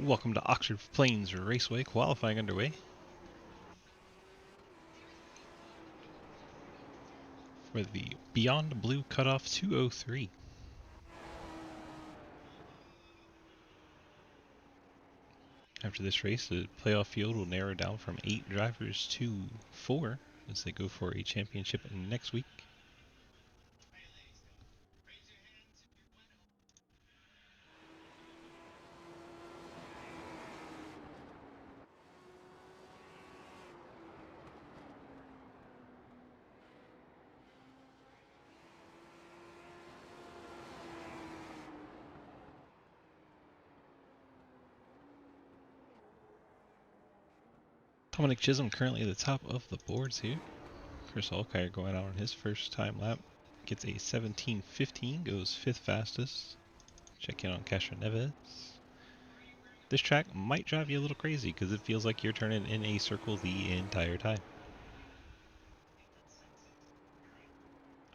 Welcome to Oxford Plains Raceway, qualifying underway for the Beyond Blue Cutoff 203. After this race, the playoff field will narrow down from 8 drivers to 4 as they go for a championship next week. Dominic Chisholm currently at the top of the boards here. Chris Alkire going out on his first time lap. Gets a 17:15, goes 5th fastest. Check in on Castro Neves. This track might drive you a little crazy because it feels like you're turning in a circle the entire time.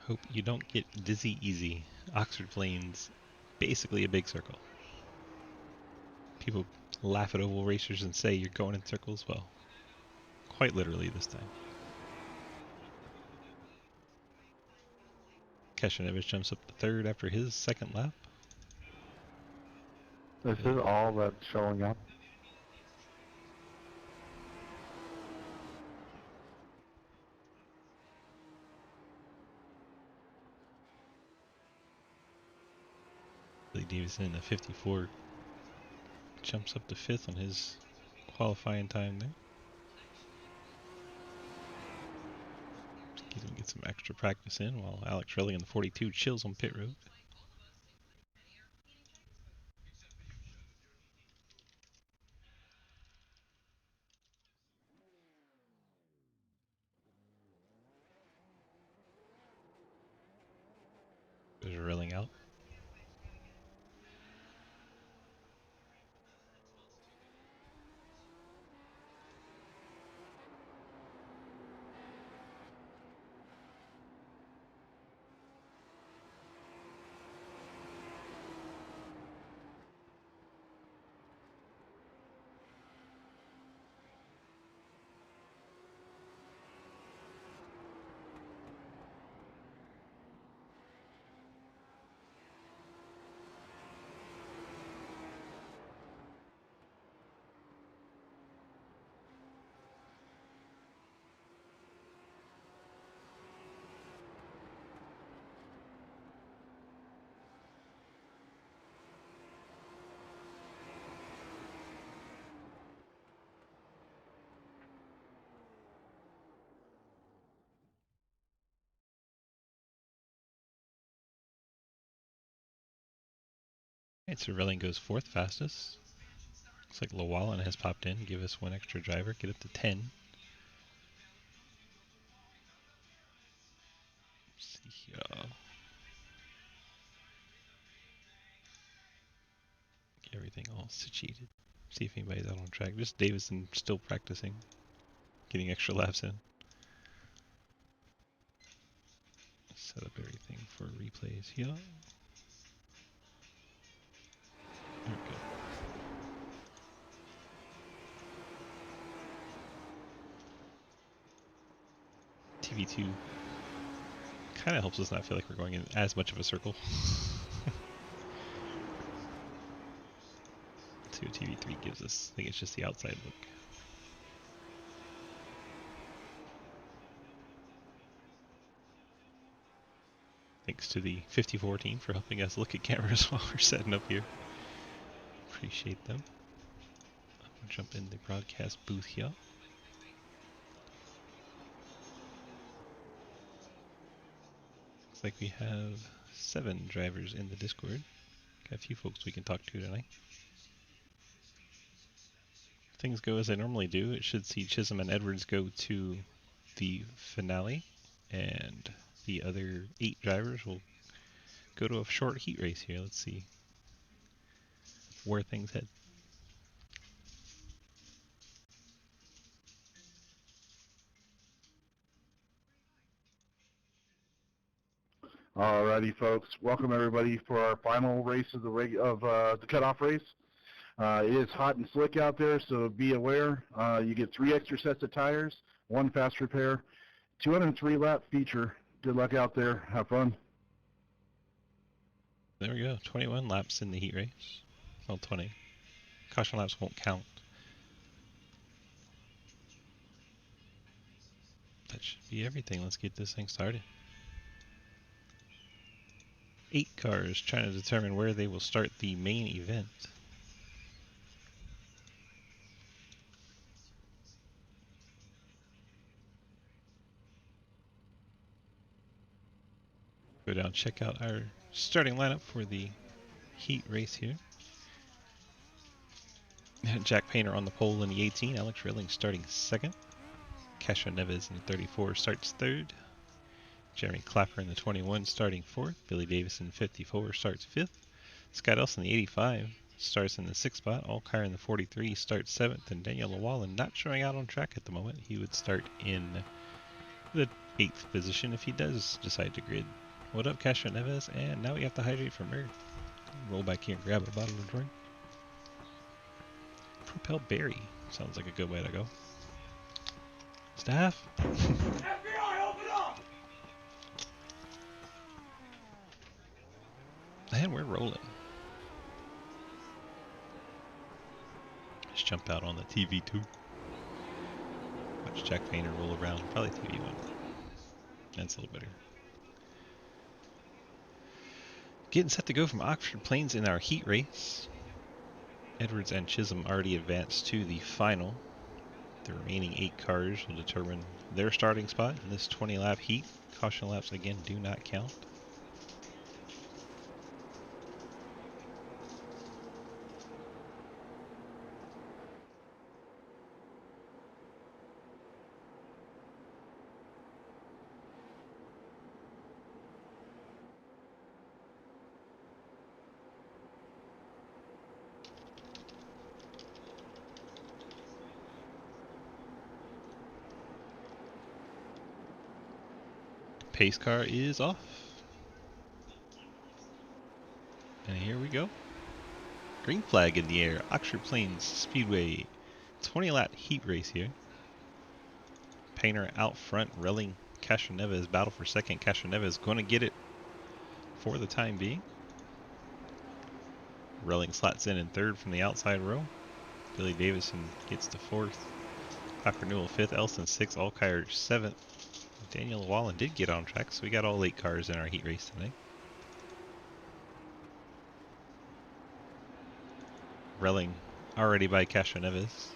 Hope you don't get dizzy easy. Oxford Plains, basically a big circle. People laugh at oval racers and say you're going in circles. Well, quite literally this time. Keshanevic jumps up to 3rd after his 2nd lap. This is all that's showing up. Billy Davison in the 54 jumps up to 5th on his qualifying time there. He's going to get some extra practice in while Alex Relly in the 42 chills on pit road. There's Relling out. Alright, so Relling goes 4th fastest. Looks like Llewellyn has popped in, give us 1 extra driver, get up to 10. Let's see here. Get everything all situated. See if anybody's out on track. Just Davison still practicing, getting extra laps in. Set up everything for replays here. There we go. TV2 kind of helps us not feel like we're going in as much of a circle. Let's see what TV3 gives us. I think it's just the outside look. Thanks to the 54 team for helping us look at cameras while we're setting up here. Appreciate them. I'm gonna jump in the broadcast booth here. Looks like we have 7 drivers in the Discord. Got a few folks we can talk to tonight. If things go as they normally do, it should see Chisholm and Edwards go to the finale, and the other 8 drivers will go to a short heat race here. Let's see where things head. Alrighty, folks. Welcome everybody for our final race of the cutoff race. It is hot and slick out there, so be aware. You get 3 extra sets of tires, 1 fast repair, 203 lap feature. Good luck out there. Have fun. There we go. 21 laps in the heat race. Well, 20. Caution laps won't count. That should be everything. Let's get this thing started. 8 cars trying to determine where they will start the main event. Go down, check out our starting lineup for the heat race here. Jack Painter on the pole in the 18. Alex Rilling starting second. Kesha Neves in the 34 starts third. Jeremy Clapper in the 21 starting fourth. Billy Davis in the 54 starts fifth. Scott Elson in the 85 starts in the 6th spot. Allkire in the 43 starts 7th. And Daniel Llewellyn not showing out on track at the moment. He would start in the 8th position if he does decide to grid. What up, Kesha Neves? And now we have to hydrate from Earth. Roll back here and grab a bottle of drink. Propel Berry sounds like a good way to go. Staff? FBI, open up! And we're rolling. Let's jump out on the TV too. Watch Jack Painter roll around. Probably TV one. That's a little better. Getting set to go from Oxford Plains in our heat race. Edwards and Chisholm already advanced to the final. The remaining 8 cars will determine their starting spot in this 20-lap heat. Caution laps again do not count. Pace car is off. And here we go. Green flag in the air. Oxford Plains Speedway 20-lap heat race here. Painter out front, Relling, Kesha Neves battle for second. Kesha Neves going to get it for the time being. Relling slots in third from the outside row. Billy Davison gets to fourth. Clapper Newell fifth. Elson sixth. Allkire seventh. Daniel Llewellyn did get on track, so we got all 8 cars in our heat race tonight. Relling already by Kesha Neves.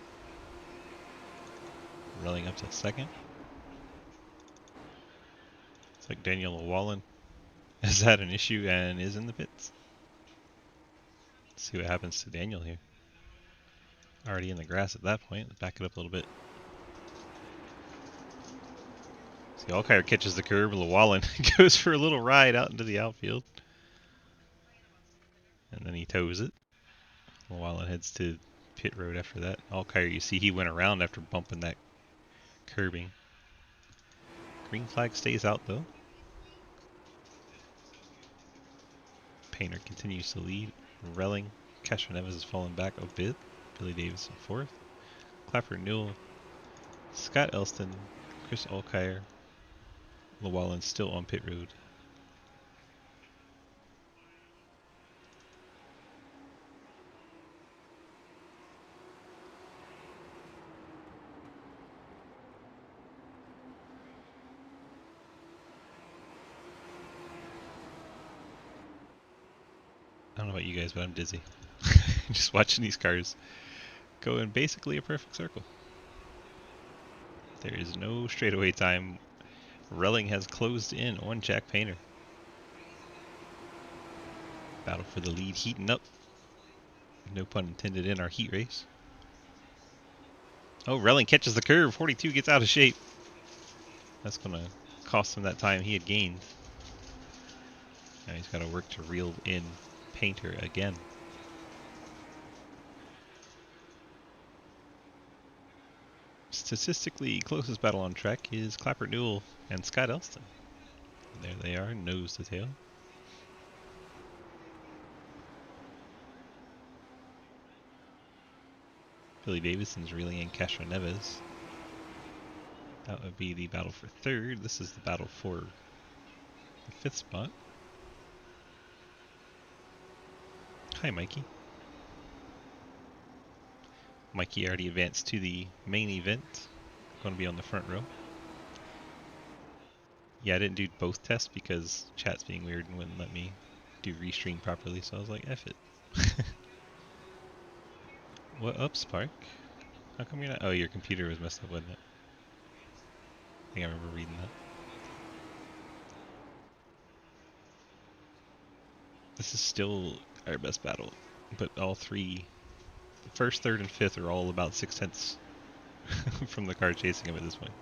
Relling up to second. It's like Daniel Llewellyn has had an issue and is in the pits. Let's see what happens to Daniel here. Already in the grass at that point. Let's back it up a little bit. See, Allkire catches the curb. Llewellyn goes for a little ride out into the outfield. And then he tows it. Llewellyn heads to pit road after that. Allkire, you see he went around after bumping that curbing. Green flag stays out though. Painter continues to lead. Relling, Kesha Neves has fallen back a bit. Billy Davis in fourth. Clapper Newell, Scott Elston, Chris Allkire. Llewellyn still on pit road. I don't know about you guys, but I'm dizzy. Just watching these cars go in basically a perfect circle. There is no straightaway time. Relling has closed in on Jack Painter. Battle for the lead heating up. No pun intended in our heat race. Oh, Relling catches the curve. 42 gets out of shape. That's going to cost him that time he had gained. Now he's got to work to reel in Painter again. Statistically, closest battle on track is Clapper Newell and Scott Elston. There they are, nose to tail. Billy Davidson's reeling Castro Neves. That would be the battle for third. This is the battle for the fifth spot. Hi, Mikey. Mikey already advanced to the main event. Going to be on the front row. Yeah, I didn't do both tests because chat's being weird and wouldn't let me do restream properly, so I was like, F it. What up, Spark? How come you're not? Oh, your computer was messed up, wasn't it? I think I remember reading that. This is still our best battle, but all three, first, third, and fifth are all about 6/10 from the car chasing him at this point.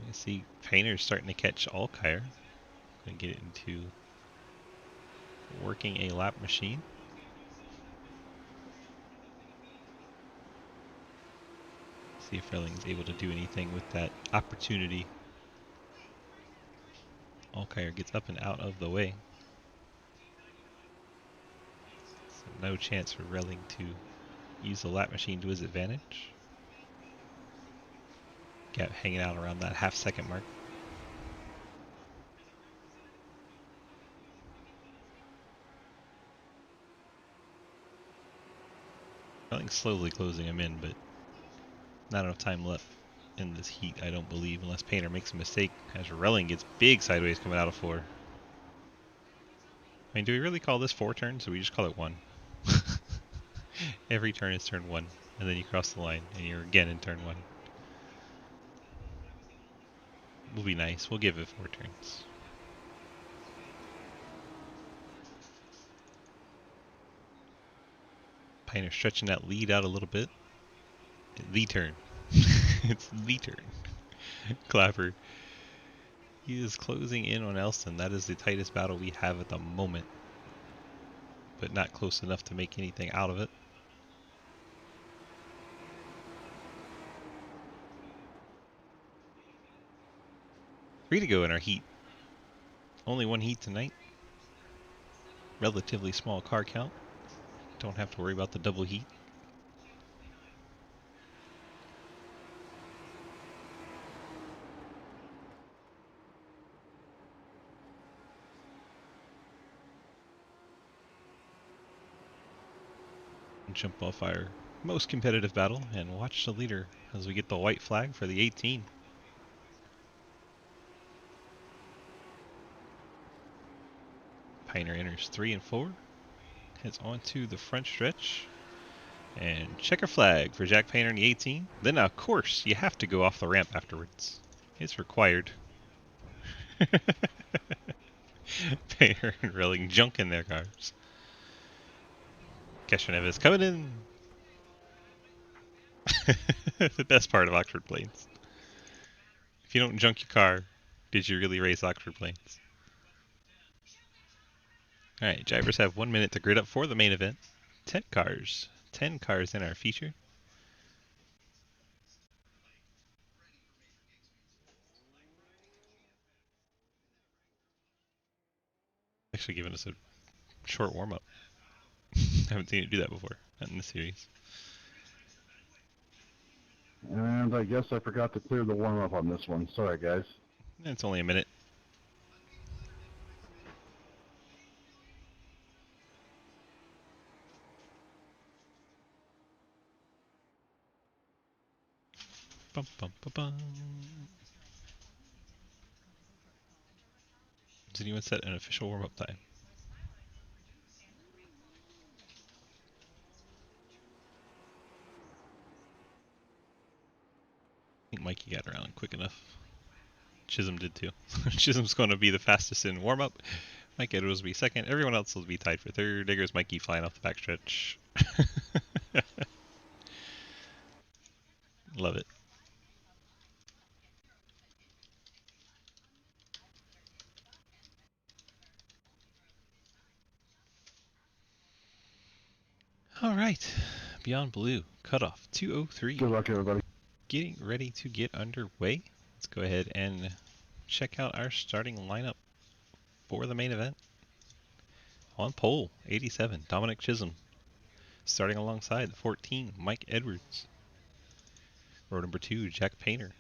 You see Painter's starting to catch Alkire. Gonna get it into working a lap machine. See if Relling's able to do anything with that opportunity. Alkire gets up and out of the way. So no chance for Relling to use the lap machine to his advantage. Gap hanging out around that half-second mark. Relling's slowly closing him in, but not enough time left in this heat, I don't believe, unless Painter makes a mistake, as Relling gets big sideways coming out of 4. I mean, do we really call this 4 turns, or we just call it 1? Every turn is turn 1, and then you cross the line, and you're again in turn 1. We'll be nice, we'll give it 4 turns. Painter stretching that lead out a little bit. The turn. It's the turn. Clapper. He is closing in on Elston. That is the tightest battle we have at the moment. But not close enough to make anything out of it. Free to go in our heat. Only one heat tonight. Relatively small car count. Don't have to worry about the double heat. Jump off our most competitive battle and watch the leader as we get the white flag for the 18. Painter enters 3 and 4. Heads onto the front stretch. And checker flag for Jack Painter in the 18. Then, of course, you have to go off the ramp afterwards. It's required. Painter and Relling junk in their cars. Keshenev is coming in. The best part of Oxford Plains. If you don't junk your car, did you really race Oxford Plains? Alright, drivers have 1 minute to grid up for the main event. 10 cars. 10 cars in our feature. Actually giving us a short warm-up. Haven't seen it do that before, not in this series. And I guess I forgot to clear the warm-up on this one. Sorry, guys. It's only a minute. Bum, bum, bum, bum. Does anyone set an official warm-up time? I think Mikey got around quick enough. Chisholm did too. Chisholm's going to be the fastest in warm-up. Mike Edwards will be second. Everyone else will be tied for third. There's Mikey flying off the backstretch. Love it. All right. Beyond Blue. Cutoff 203. Good luck, everybody. Getting ready to get underway. Let's go ahead and check out our starting lineup for the main event. On pole, 87, Dominic Chisholm. Starting alongside the 14, Mike Edwards. Row number 2, Jack Painter.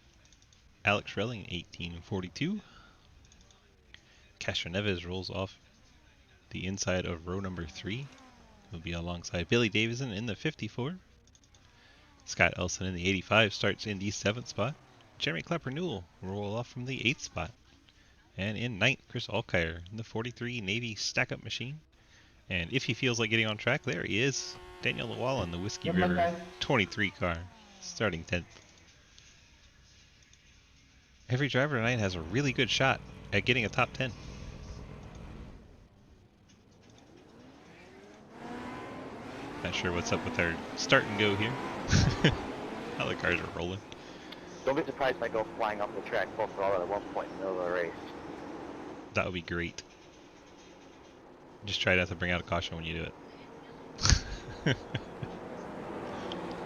Alex Relling, 18 and 42. Castro Neves rolls off the inside of row number 3. He'll be alongside Billy Davison in the 54. Scott Elson in the 85 starts in the 7th spot. Jeremy Clapper Newell will roll off from the 8th spot. And in 9th, Chris Alkire in the 43 Navy stack-up machine. And if he feels like getting on track, there he is. Daniel Lawala in the Whiskey River 23 car, starting 10th. Every driver tonight has a really good shot at getting a top 10. Not sure what's up with our start and go here. How the cars are rolling. Don't be surprised if I go flying off the track full throttle at one point in the middle of the race. That would be great. Just try not to bring out a caution when you do it.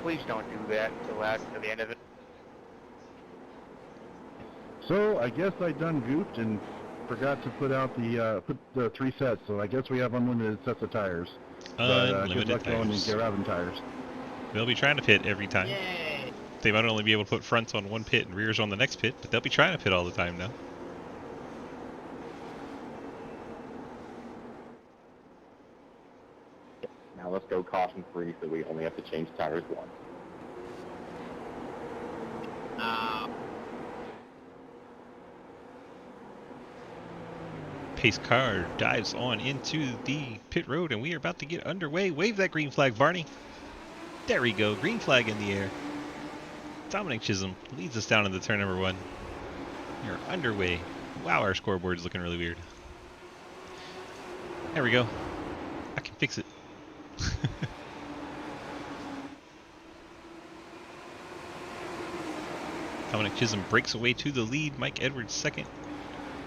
Please don't do that to the end of it. So I guess I done goofed and forgot to put out the 3 sets. So I guess we have unlimited sets of tires. Good Unlimited luck going and tires. grabbing tires. They'll be trying to pit every time. Yay! They might only be able to put fronts on one pit and rears on the next pit, but they'll be trying to pit all the time now. Now let's go caution free so we only have to change tires once. Pace car dives on into the pit road, and we are about to get underway. Wave that green flag, Barney. There we go, green flag in the air. Dominic Chisholm leads us down into turn number 1. We are underway. Wow, our scoreboard is looking really weird. There we go. I can fix it. Dominic Chisholm breaks away to the lead. Mike Edwards second.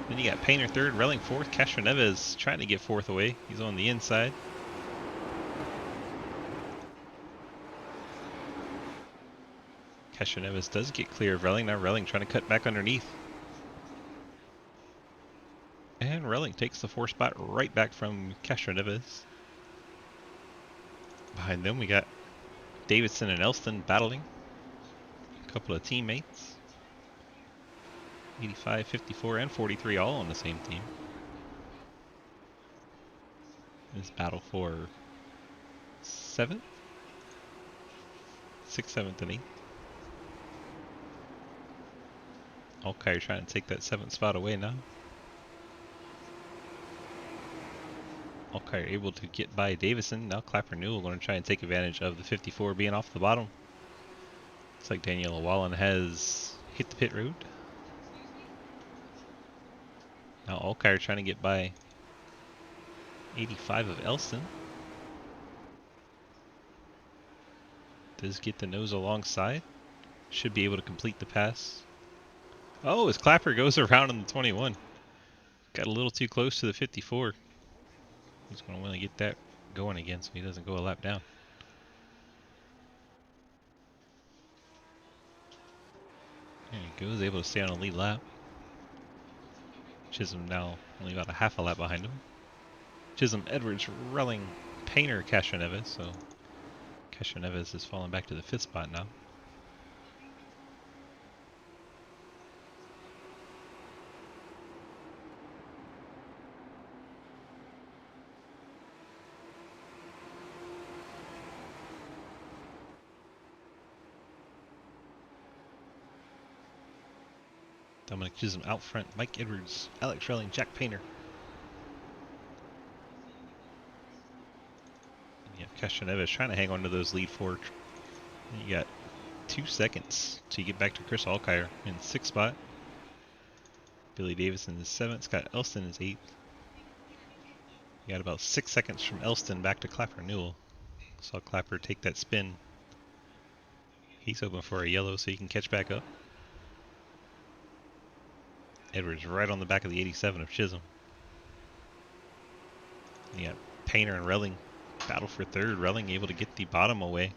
Then you got Painter third, Relling fourth. Castro Neves trying to get fourth away. He's on the inside. Castro Neves does get clear of Relling. Now Relling trying to cut back underneath. And Relling takes the 4th spot right back from Castro Neves. Behind them we got Davidson and Elston battling. A couple of teammates. 85, 54, and 43 all on the same team. This battle for 7th? 6th, 7th, and 8th. Alkire trying to take that 7th spot away now. Alkire able to get by Davison. Now Clapper Newell going to try and take advantage of the 54 being off the bottom. Looks like Daniel Wallen has hit the pit road. Now Alkire trying to get by 85 of Elston. Does get the nose alongside. Should be able to complete the pass. Oh, as Clapper goes around in the 21. Got a little too close to the 54. He's going to want to get that going again so he doesn't go a lap down. There he goes, able to stay on a lead lap. Chisholm now only about a half a lap behind him. Chisholm, Edwards, Relling, Painter, Castro Neves. So Castro Neves has fallen back to the 5th spot now. Dominic Chisholm out front, Mike Edwards, Alex Relling, Jack Painter. And you have Castro Neves trying to hang on to those lead 4. And you got 2 seconds to get back to Chris Alkire in 6th spot. Billy Davison is 7th, Scott Elston is 8th. You got about 6 seconds from Elston back to Clapper Newell. Saw Clapper take that spin. He's hoping for a yellow so he can catch back up. Edwards right on the back of the 87 of Chisholm. You got Painter and Relling battle for 3rd. Relling able to get the bottom away.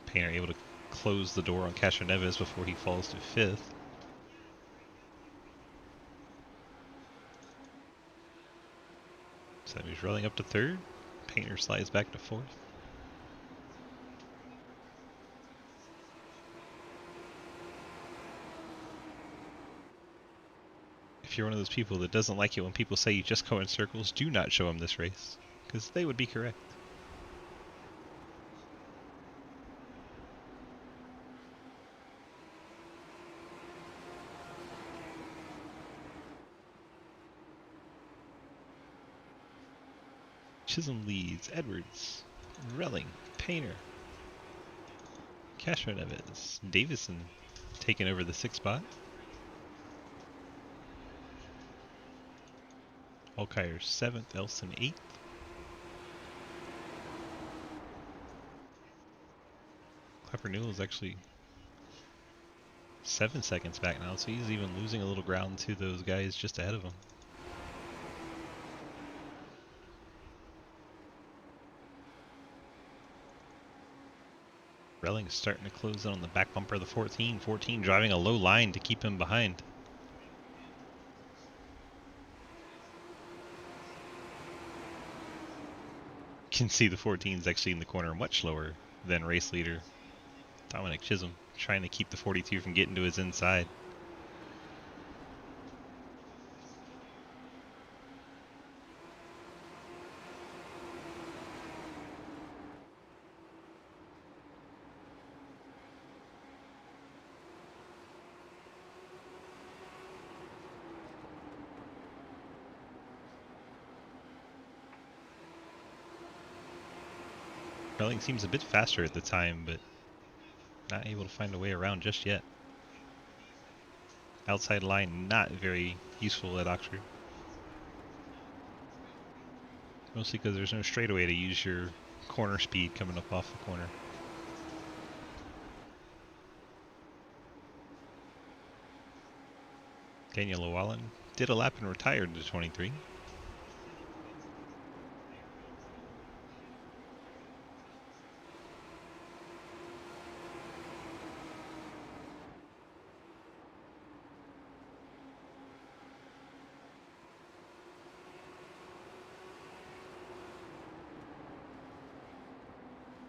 Painter able to close the door on Castro Neves before he falls to 5th. So that moves Relling up to 3rd. Painter slides back to 4th. If you're one of those people that doesn't like it when people say you just go in circles, do not show them this race, because they would be correct. Chisholm leads, Edwards, Relling, Painter, Cashman Neves, Davison taking over the 6th spot. Alkire 7th, Elson 8th. Clapper Newell is actually 7 seconds back now, so he's even losing a little ground to those guys just ahead of him. Relling's starting to close in on the back bumper of the 14. 14 driving a low line to keep him behind. You can see the 14's actually in the corner much lower than race leader Dominic Chisholm, trying to keep the 42 from getting to his inside. Relling seems a bit faster at the time, but not able to find a way around just yet. Outside line not very useful at Oxford. Mostly because there's no straightaway to use your corner speed coming up off the corner. Daniel Llewellyn did a lap and retired to 23.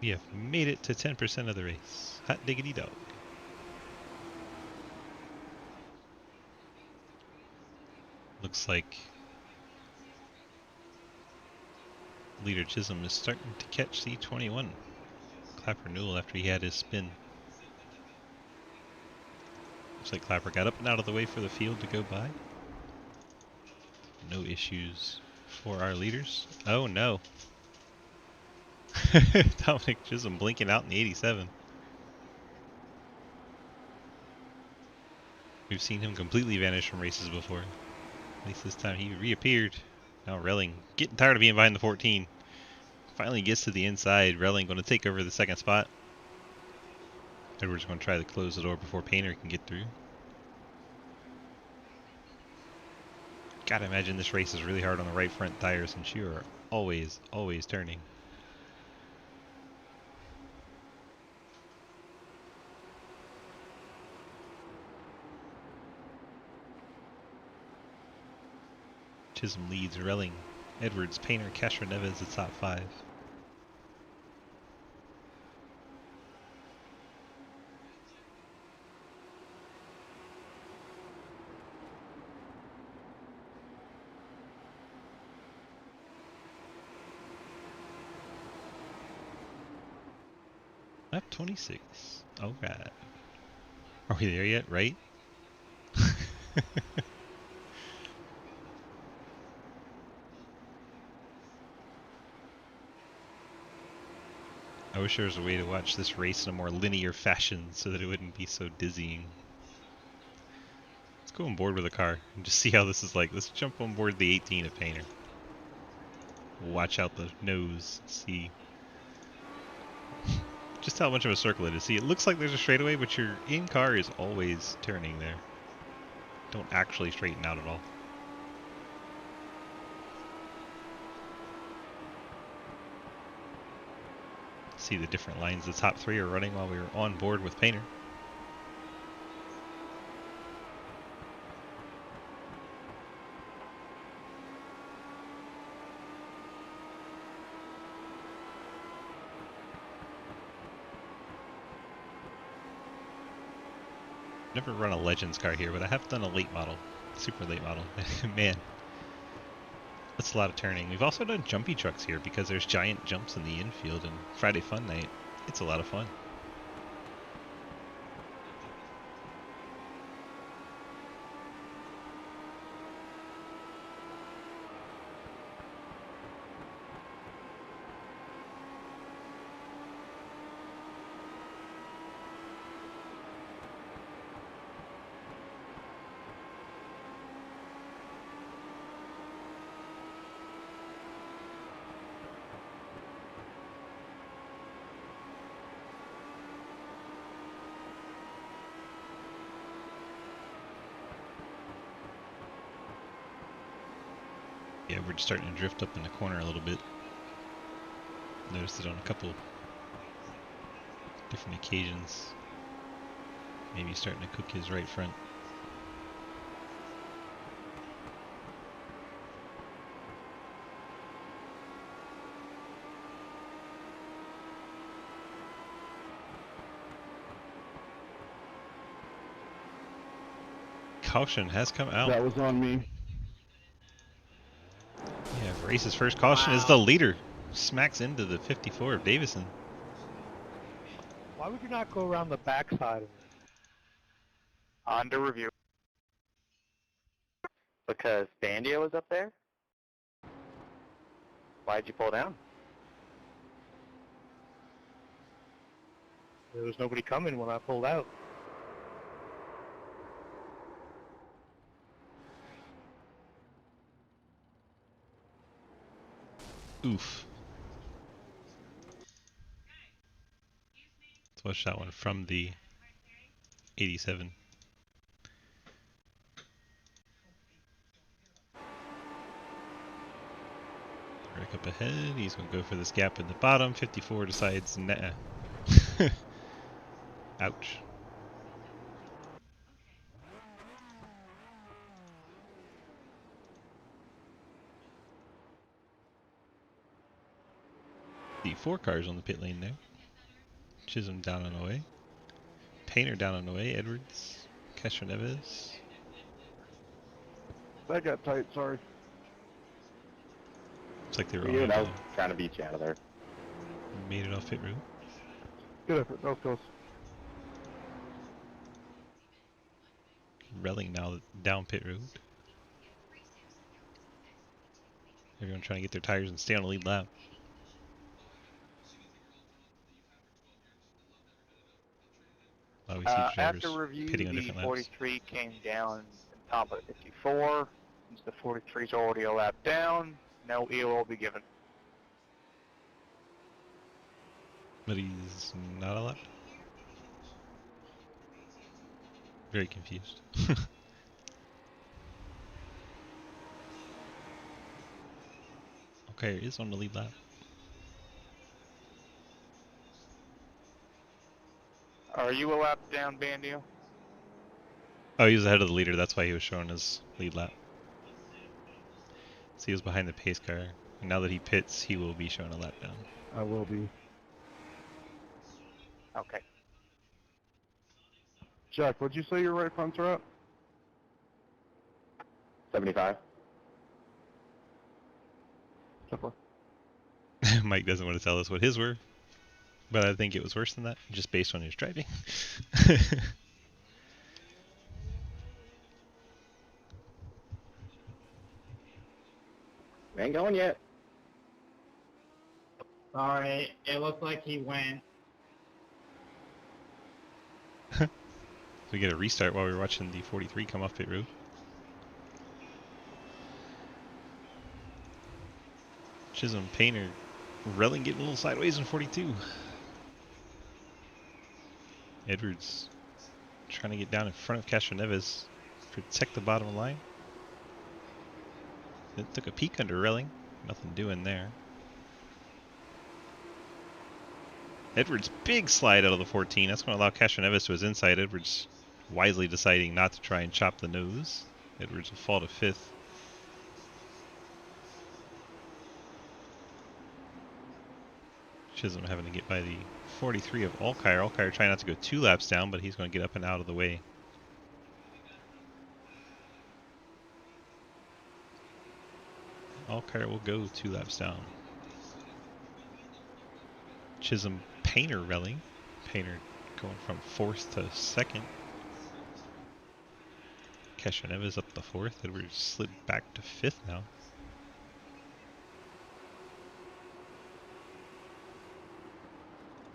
We have made it to 10% of the race. Hot diggity dog. Looks like leader Chisholm is starting to catch the 21. Clapper Newell after he had his spin. Looks like Clapper got up and out of the way for the field to go by. No issues for our leaders. Oh no. Dominic Chisholm blinking out in the 87. We've seen him completely vanish from races before. At least this time he reappeared. Now Relling getting tired of being behind the 14. Finally gets to the inside. Relling going to take over the 2nd spot. Edwards going to try to close the door before Painter can get through. Gotta imagine this race is really hard on the right front tires since you are always turning. Chisholm leads, Relling, Edwards, Painter, Castro Neves the top 5. Lap 26. Oh god. Are we there yet, right? I wish there was a way to watch this race in a more linear fashion so that it wouldn't be so dizzying. Let's go on board with a car and just see how this is like. Let's jump on board the 18 of Painter. Watch out the nose. See just how much of a circle it is. See, it looks like there's a straightaway, but your in-car is always turning there. Don't actually straighten out at all. See the different lines the top 3 are running while we were on board with Painter. Never run a Legends car here, but I have done a late model, super late model. Man, that's a lot of turning. We've also done jumpy trucks here because there's giant jumps in the infield, and Friday Fun Night, it's a lot of fun. Yeah, we're just starting to drift up in the corner a little bit. Noticed it on a couple different occasions. Maybe starting to cook his right front. Caution has come out. That was on me. Yeah, race's first caution is the leader. Smacks into the 54 of Davison. Why would you not go around the backside of it? Under review. Because Bandia was up there? Why'd you pull down? There was nobody coming when I pulled out. Oof. Let's watch that one from the 87. Rick up ahead. He's going to go for this gap in the bottom. 54 decides, nah. Ouch. The 4 cars on the pit lane there. Chisholm down and away. Painter down and away. Edwards. Castro Neves. That got tight, sorry. Looks like they were Dude, all I was trying to beat you out of there. made it off pit route. Good effort, that was close. Relling now down pit road. Everyone trying to get their tires and stay on the lead lap. Wow, we see drivers After review, pitting on the different laps. 43 came down on top of 54. Since the 43 is already a lap down, no EO will be given. But he's not a lap. Very confused. Okay, is on the lead lap. Are you a lap down, Bandio? Oh, he was ahead of the leader, that's why he was showing his lead lap. So he was behind the pace car. And now that he pits, he will be showing a lap down. I will be. Okay. Jack, what'd you say your right fronts are at? 75. Simple. Mike doesn't want to tell us what his were, but I think it was worse than that, just based on his driving. Ain't going yet. Sorry, it looked like he went. We get a restart while we were watching the 43 come off pit road. Chisholm, Painter, Relling getting a little sideways in 42. Edwards trying to get down in front of Castro Neves, protect the bottom line. It took a peek under Relling, nothing doing there. Edwards big slide out of the 14. That's going to allow Castro Neves to his inside. Edwards wisely deciding not to try and chop the nose. Edwards will fall to 5th. Chisholm having to get by the 43 of Alkire. Alkire trying not to go 2 laps down, but he's going to get up and out of the way. Allcar will go 2 laps down. Chisholm, Painter rallying. Painter going from 4th to 2nd. Castroneves up to 4th. Edwards slid back to 5th now.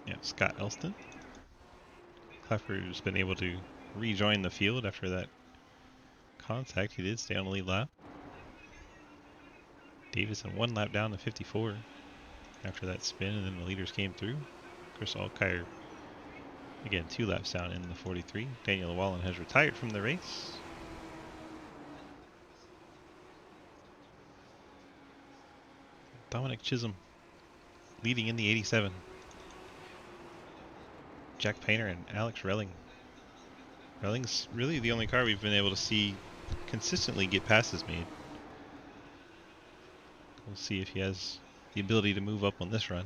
Yeah, Scott Elston. Clapper's been able to rejoin the field after that contact. He did stay on the lead lap. Davison 1 lap down to 54 after that spin, and then the leaders came through. Chris Allkire again 2 laps down in the 43. Daniel Llewellyn has retired from the race. Dominic Chisholm leading in the 87. Jack Painter and Alex Relling. Relling's really the only car we've been able to see consistently get passes made. We'll see if he has the ability to move up on this run.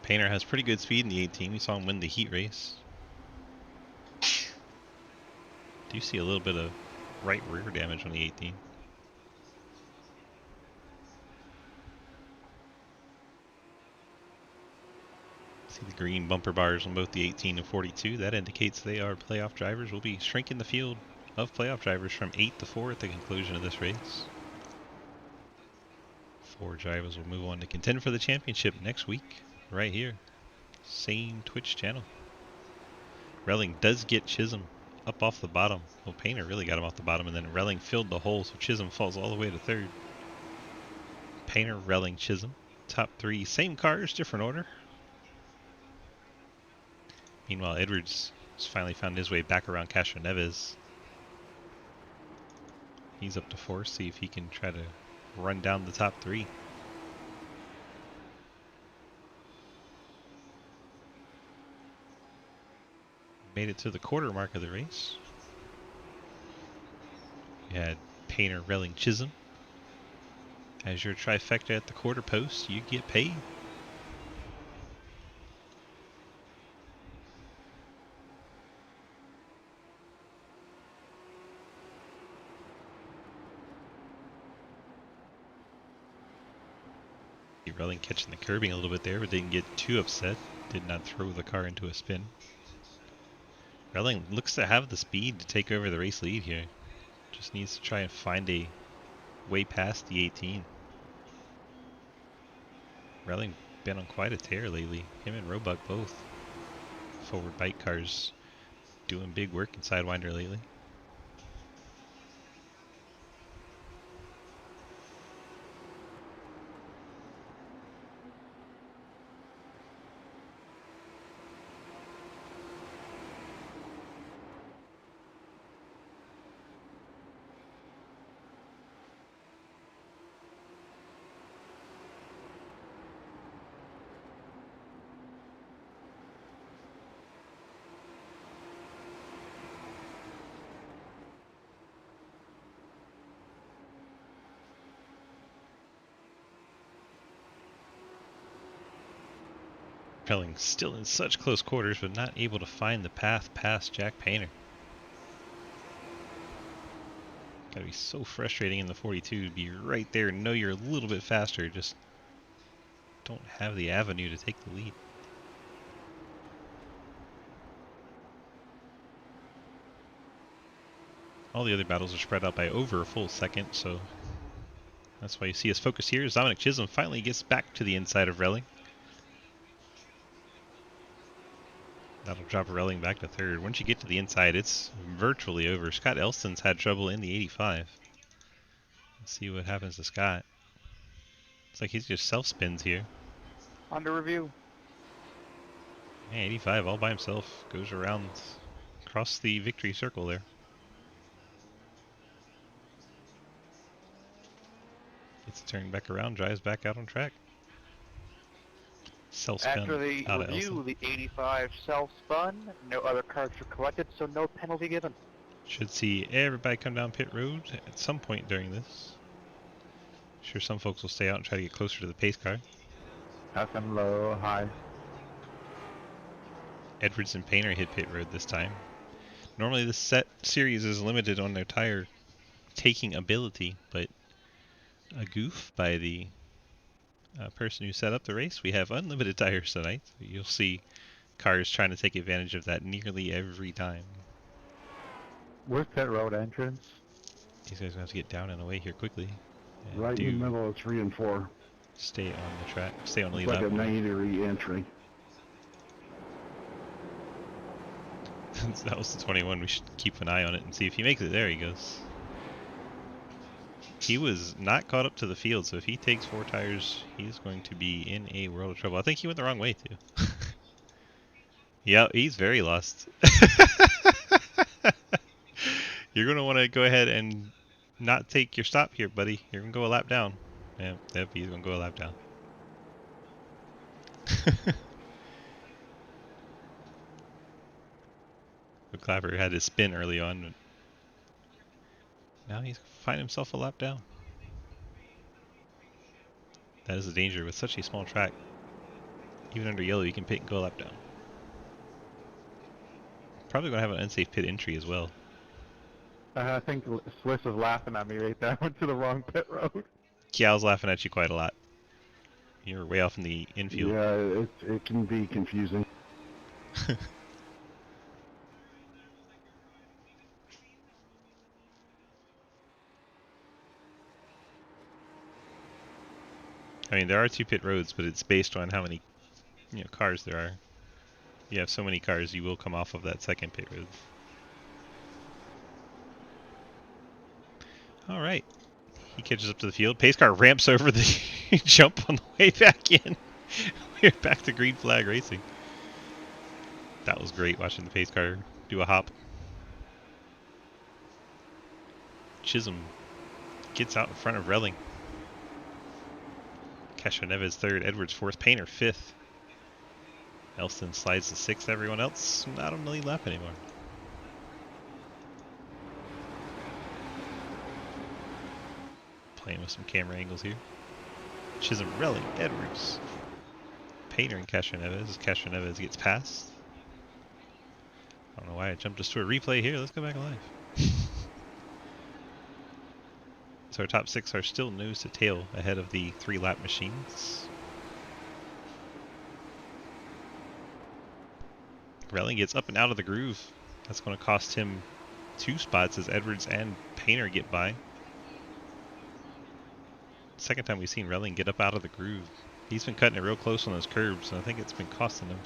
Painter has pretty good speed in the 18. We saw him win the heat race. Do see a little bit of right rear damage on the 18. See the green bumper bars on both the 18 and 42. That indicates they are playoff drivers. We'll be shrinking the field of playoff drivers from 8 to 4 at the conclusion of this race. 4 drivers will move on to contend for the championship next week, right here. Same Twitch channel. Relling does get Chisholm up off the bottom. Well, Painter really got him off the bottom, and then Relling filled the hole, so Chisholm falls all the way to 3rd. Painter, Relling, Chisholm. Top 3, same cars, different order. Meanwhile, Edwards has finally found his way back around Castroneves. He's up to 4th, see if he can try to run down the top 3. Made it to the quarter mark of the race. We had Painter, Relling, Chisholm. As your trifecta at the quarter post, you get paid. Relling catching the curbing a little bit there, but didn't get too upset. Did not throw the car into a spin. Relling looks to have the speed to take over the race lead here. Just needs to try and find a way past the 18. Relling been on quite a tear lately. Him and Roebuck both. Forward bike cars doing big work in Sidewinder lately. Relling still in such close quarters, but not able to find the path past Jack Painter. Gotta be so frustrating in the 42 to be right there and know you're a little bit faster, just don't have the avenue to take the lead. All the other battles are spread out by over a full second, so that's why you see us focus here as Dominic Chisholm finally gets back to the inside of Relling. That'll drop Relling back to 3rd. Once you get to the inside, it's virtually over. Scott Elston's had trouble in the 85. Let's see what happens to Scott. Looks like he's just self-spins here. Under review. Yeah, 85 all by himself. Goes around, across the victory circle there. Gets turned back around, drives back out on track. Self-spin After the out of review, Elston. the 85 self-spun. No other cards were collected, so no penalty given. Should see everybody come down pit road at some point during this. Sure, some folks will stay out and try to get closer to the pace car. FM low, high. Edwards and Painter hit pit road this time. Normally this set series is limited on their tire taking ability, but a goof by the person who set up the race. We have unlimited tires tonight. So you'll see cars trying to take advantage of that nearly every time. Where's pit road entrance? These guys are going to have to get down and away here quickly. And Right in the middle of 3 and 4. stay on the track, stay on the It's lead like lap. a 90-degree entry. That was the 21. We should keep an eye on it and see if he makes it. There he goes. He was not caught up to the field, so if he takes 4 tires, he's going to be in a world of trouble. I think he went the wrong way, too. Yeah, he's very lost. You're going to want to go ahead and not take your stop here, buddy. You're going to go a lap down. Yep, he's going to go a lap down. The Clapper had his spin early on, but now he's finding himself a lap down. That is the danger with such a small track. Even under yellow, you can pit and go a lap down. Probably going to have an unsafe pit entry as well. I think Swiss was laughing at me right there. I went to the wrong pit road. Yeah, I was laughing at you quite a lot. You're way off in the infield. Yeah, it can be confusing. I mean, there are 2 pit roads, but it's based on how many cars there are. You have so many cars, you will come off of that second pit road. All right. He catches up to the field. Pace car ramps over the jump on the way back in. We're back to green flag racing. That was great watching the pace car do a hop. Chisholm gets out in front of Relling. Castro Neves 3rd, Edwards 4th, Painter 5th. Elston slides to 6th. Everyone else not on the lead lap anymore. Playing with some camera angles here. Chisholm, Relling, Edwards, Painter, and Castro Neves. As Castro Neves gets past. I don't know why I jumped just to a replay here. Let's go back live. So our top 6 are still nose to tail ahead of the 3-lap machines. Relling gets up and out of the groove. That's going to cost him 2 spots as Edwards and Painter get by. Second time we've seen Relling get up out of the groove. He's been cutting it real close on those curbs, and I think it's been costing him.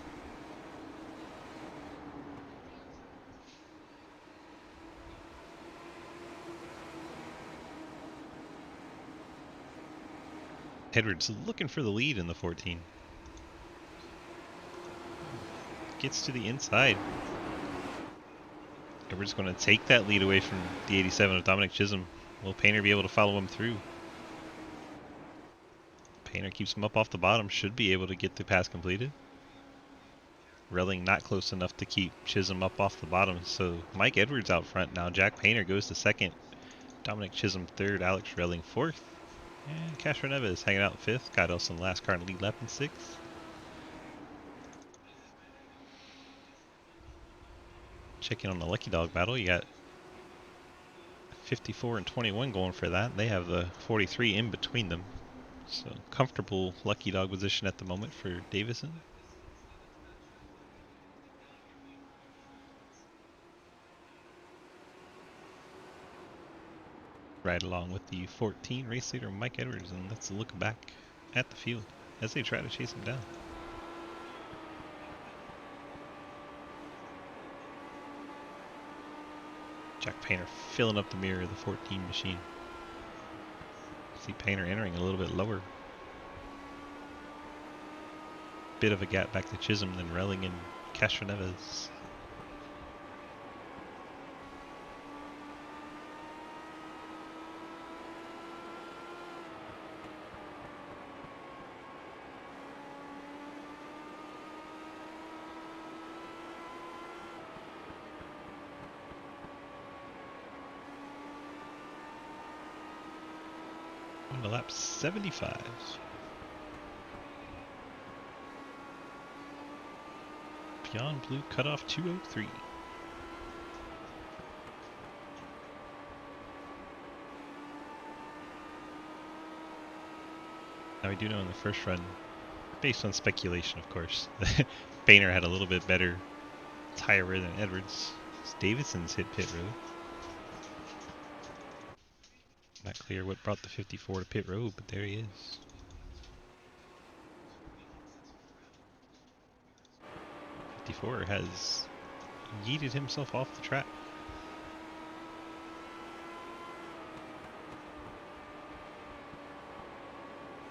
Edwards looking for the lead in the 14. Gets to the inside. Edwards going to take that lead away from the 87 of Dominic Chisholm. Will Painter be able to follow him through? Painter keeps him up off the bottom. Should be able to get the pass completed. Relling not close enough to keep Chisholm up off the bottom. So Mike Edwards out front now. Jack Painter goes to 2nd. Dominic Chisholm 3rd. Alex Relling 4th. And Castro Neves hanging out 5th. Got Elson last car in the lead lap in 6th. Checking on the Lucky Dog battle. You got 54 and 21 going for that. They have the 43 in between them. So comfortable Lucky Dog position at the moment for Davison. Right along with the 14 race leader Mike Edwards, and let's look back at the field as they try to chase him down. Jack Painter filling up the mirror of the 14 machine. See Painter entering a little bit lower. Bit of a gap back to Chisholm, then Relling and Castro Neves. On to lap 75. Beyond Blue Cutoff 203. Now we do know in the first run, based on speculation of course, Boehner had a little bit better tire wear than Edwards. Davidson's hit pit road. Not clear what brought the 54 to pit road, but there he is. 54 has yeeted himself off the track.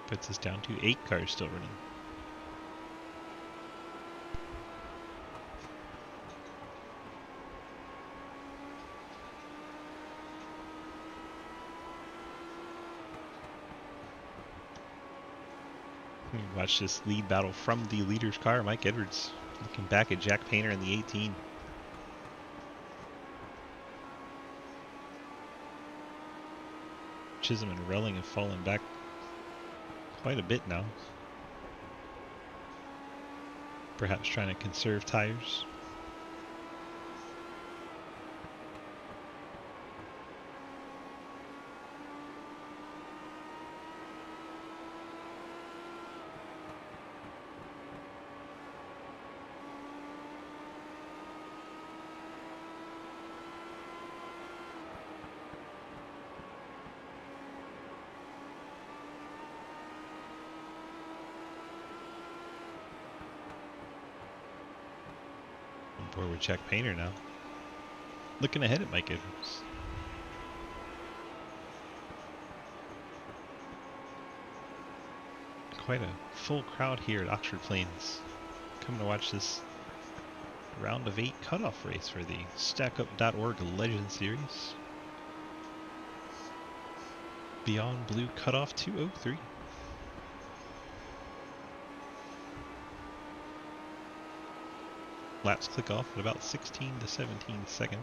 Puts us down to 8 cars still running. Watch this lead battle from the leader's car. Mike Edwards looking back at Jack Painter in the 18. Chisholm and Relling have fallen back quite a bit now. Perhaps trying to conserve tires. Board with Jack Painter now. Looking ahead at Mike Edwards. Quite a full crowd here at Oxford Plains. Coming to watch this round of 8 cutoff race for the StackUp.org Legend Series. Beyond Blue Cutoff 203. Laps click off at about 16 to 17 seconds.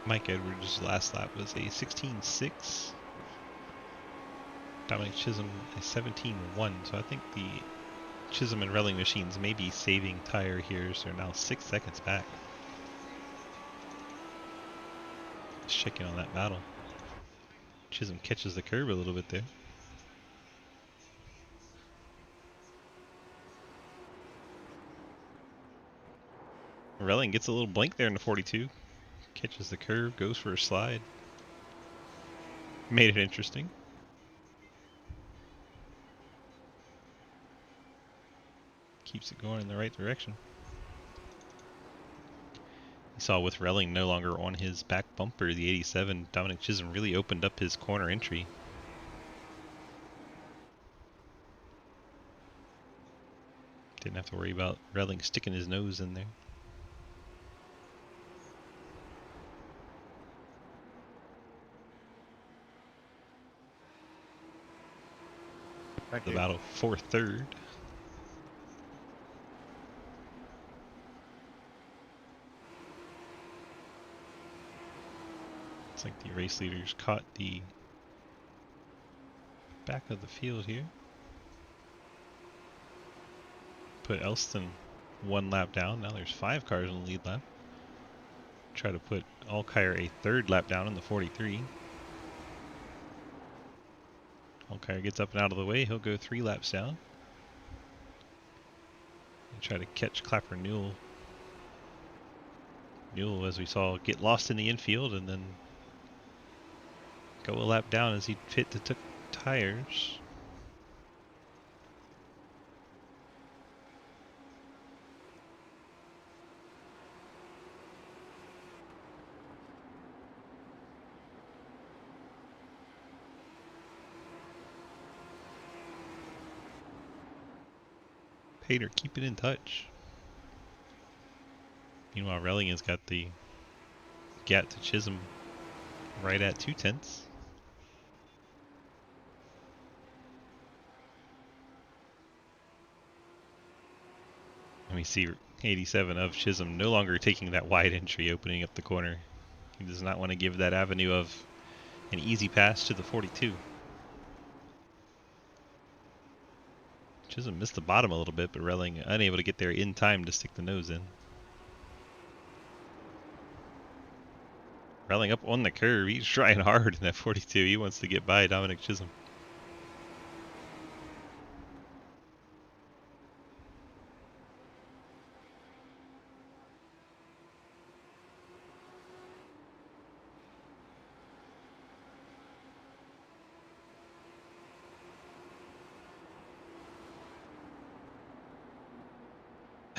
Mike Edwards' last lap was a 16.6. Dominic Chisholm a 17.1. So I think the Chisholm and Relling machines may be saving tire here, so they're now 6 seconds back. Just checking on that battle. Chisholm catches the curb a little bit there. Relling gets a little blink there in the 42. Catches the curve, goes for a slide. Made it interesting. Keeps it going in the right direction. You saw with Relling no longer on his back bumper, the 87, Dominic Chisholm really opened up his corner entry. Didn't have to worry about Relling sticking his nose in there. The battle for third. Looks like the race leaders caught the back of the field here. Put Elston 1 lap down. Now there's 5 cars in the lead lap. Try to put Alkire a 3rd lap down in the 43. Alkire gets up and out of the way. He'll go 3 laps down. And try to catch Clapper Newell. Newell, as we saw, get lost in the infield and then go a lap down as he pit to took tires. Pater, keep it in touch. Meanwhile, Relling has got the gap to Chisholm right at 0.2. And we see 87 of Chisholm no longer taking that wide entry, opening up the corner. He does not want to give that avenue of an easy pass to the 42. Chisholm missed the bottom a little bit, but Relling unable to get there in time to stick the nose in. Rallying up on the curve. He's trying hard in that 42. He wants to get by Dominic Chisholm.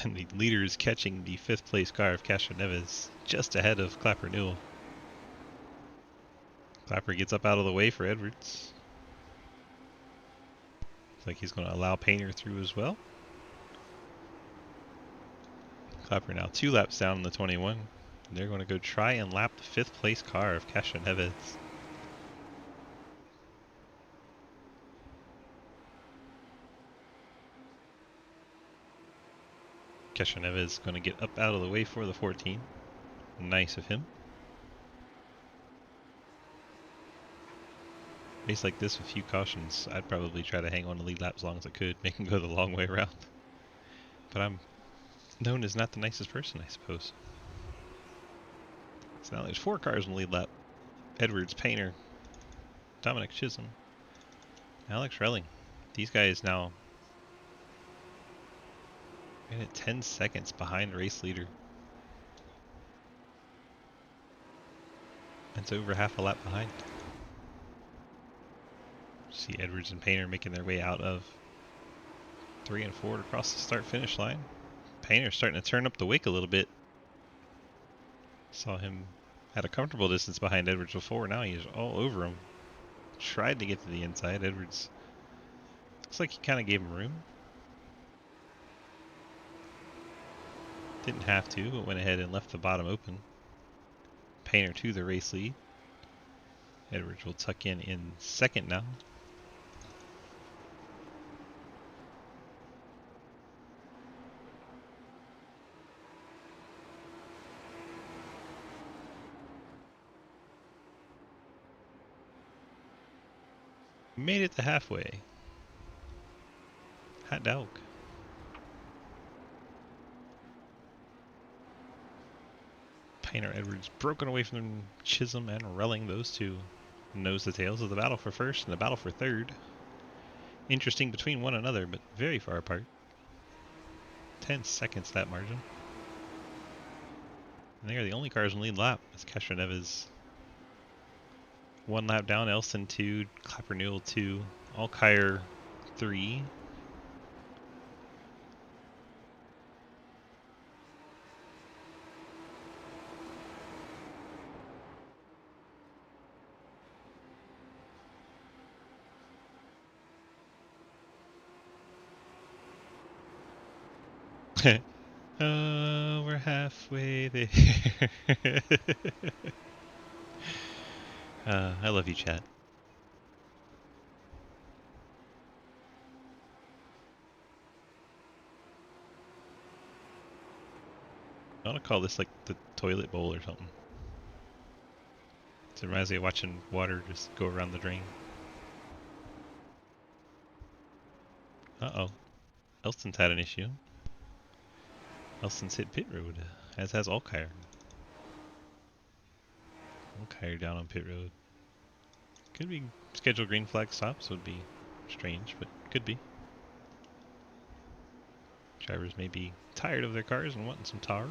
And the leader is catching the 5th place car of Castro Neves just ahead of Clapper Newell. Clapper gets up out of the way for Edwards. Looks like he's going to allow Painter through as well. Clapper now 2 laps down in the 21. They're going to go try and lap the 5th place car of Castro Neves. Castro Neves going to get up out of the way for the 14. Nice of him. Race like this with few cautions, I'd probably try to hang on the lead lap as long as I could, make him go the long way around. But I'm known as not the nicest person, I suppose. So now there's 4 cars in the lead lap. Edwards, Painter, Dominic Chisholm, Alex Relling. These guys now at 10 seconds behind the race leader. That's over half a lap behind. See Edwards and Painter making their way out of 3 and 4 across the start-finish line. Painter starting to turn up the wick a little bit. Saw him at a comfortable distance behind Edwards before. Now he's all over him. Tried to get to the inside. Edwards looks like he kind of gave him room. Didn't have to, but went ahead and left the bottom open. Painter to the race lead. Edwards will tuck in 2nd now. Made it to halfway. Hot dog. Painter Edwards broken away from Chisholm and Relling. Those two nose to tails of the battle for 1st and the battle for 3rd. Interesting between one another, but very far apart. 10 seconds that margin. And they are the only cars in lead lap as Castro Neves 1 lap down, Elston 2, Clapper Newell 2, Alkire 3. We're halfway there. I love you, chat. I want to call this like the toilet bowl or something. It reminds me of watching water just go around the drain. Uh-oh. Elston's had an issue. Elston's hit pit road, as has Alkire. Alkire down on pit road. Could be scheduled green flag stops, would be strange, but could be. Drivers may be tired of their cars and wanting some tires.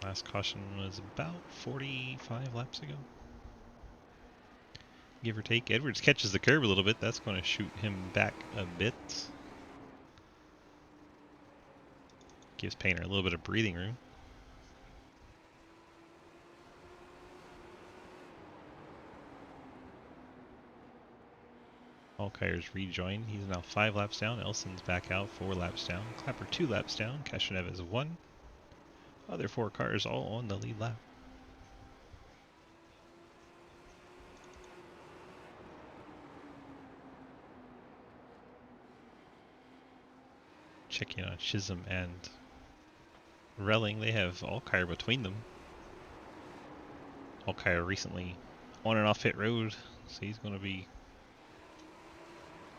Last caution was about 45 laps ago. Give or take. Edwards catches the curve a little bit. That's going to shoot him back a bit. Gives Painter a little bit of breathing room. Alkire's rejoined. He's now 5 laps down. Elson's back out 4 laps down. Clapper 2 laps down. Castro Neves 1. Other 4 cars all on the lead lap. Checking on Chisholm and Relling. They have Alkire between them. Alkire recently on and off pit road, so he's going to be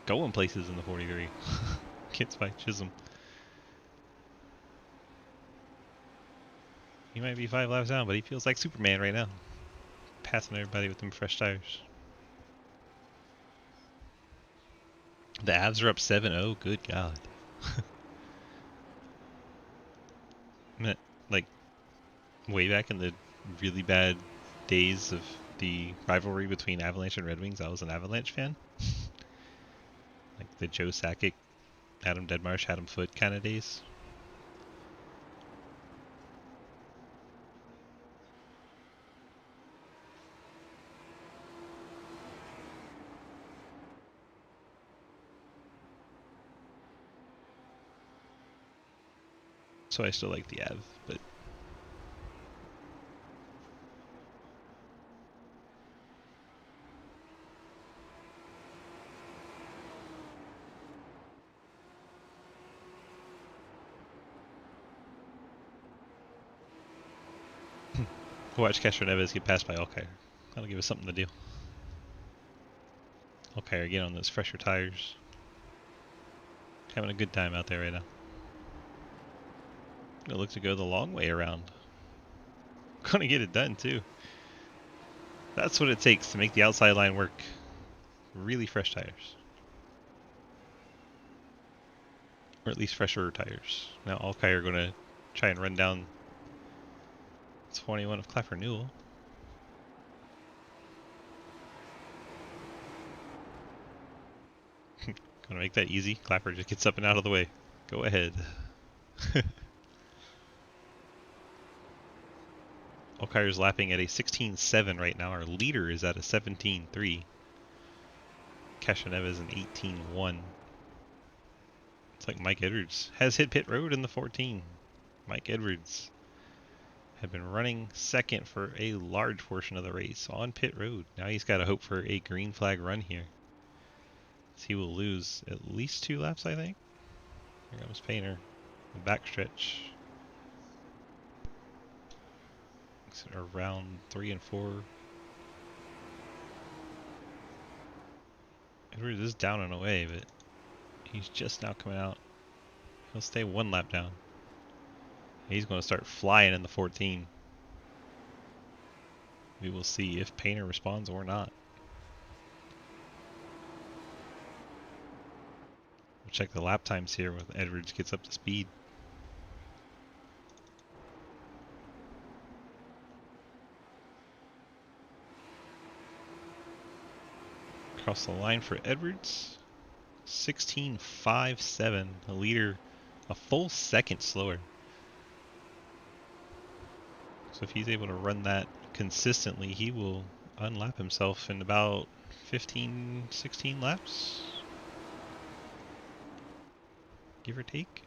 going places in the 43. Gets by Chisholm. He might be 5 laps down, but he feels like Superman right now. Passing everybody with them fresh tires. The Avs are up 7-0. Good God. Like, way back in the really bad days of the rivalry between Avalanche and Red Wings, I was an Avalanche fan. Like the Joe Sakic, Adam Deadmarsh, Adam Foote kind of days. So I still like the Av, but watch Castro Neves get passed by Alkire. That'll give us something to do. Alkire again on those fresher tires. Having a good time out there right now. Gonna look to go the long way around. Gonna get it done too. That's what it takes to make the outside line work. Really fresh tires. Or at least fresher tires. Now Alkire are gonna try and run down 21 of Clapper Newell. Gonna make that easy. Clapper just gets up and out of the way. Go ahead. Alkire's lapping at a 16.7 right now. Our leader is at a 17.3. Cashaneva's an 18.1. It's like Mike Edwards has hit pit road in the 14. Mike Edwards had been running second for a large portion of the race on pit road. Now he's got to hope for a green flag run here. So he will lose at least 2 laps, I think. Here comes Painter. The backstretch. Around 3 and 4. Edwards is down and away, but he's just now coming out. He'll stay 1 lap down. He's going to start flying in the 14. We will see if Painter responds or not. We'll check the lap times here when Edwards gets up to speed. Across the line for Edwards, 16.57, a leader a full second slower. So if he's able to run that consistently, he will unlap himself in about 15, 16 laps, give or take.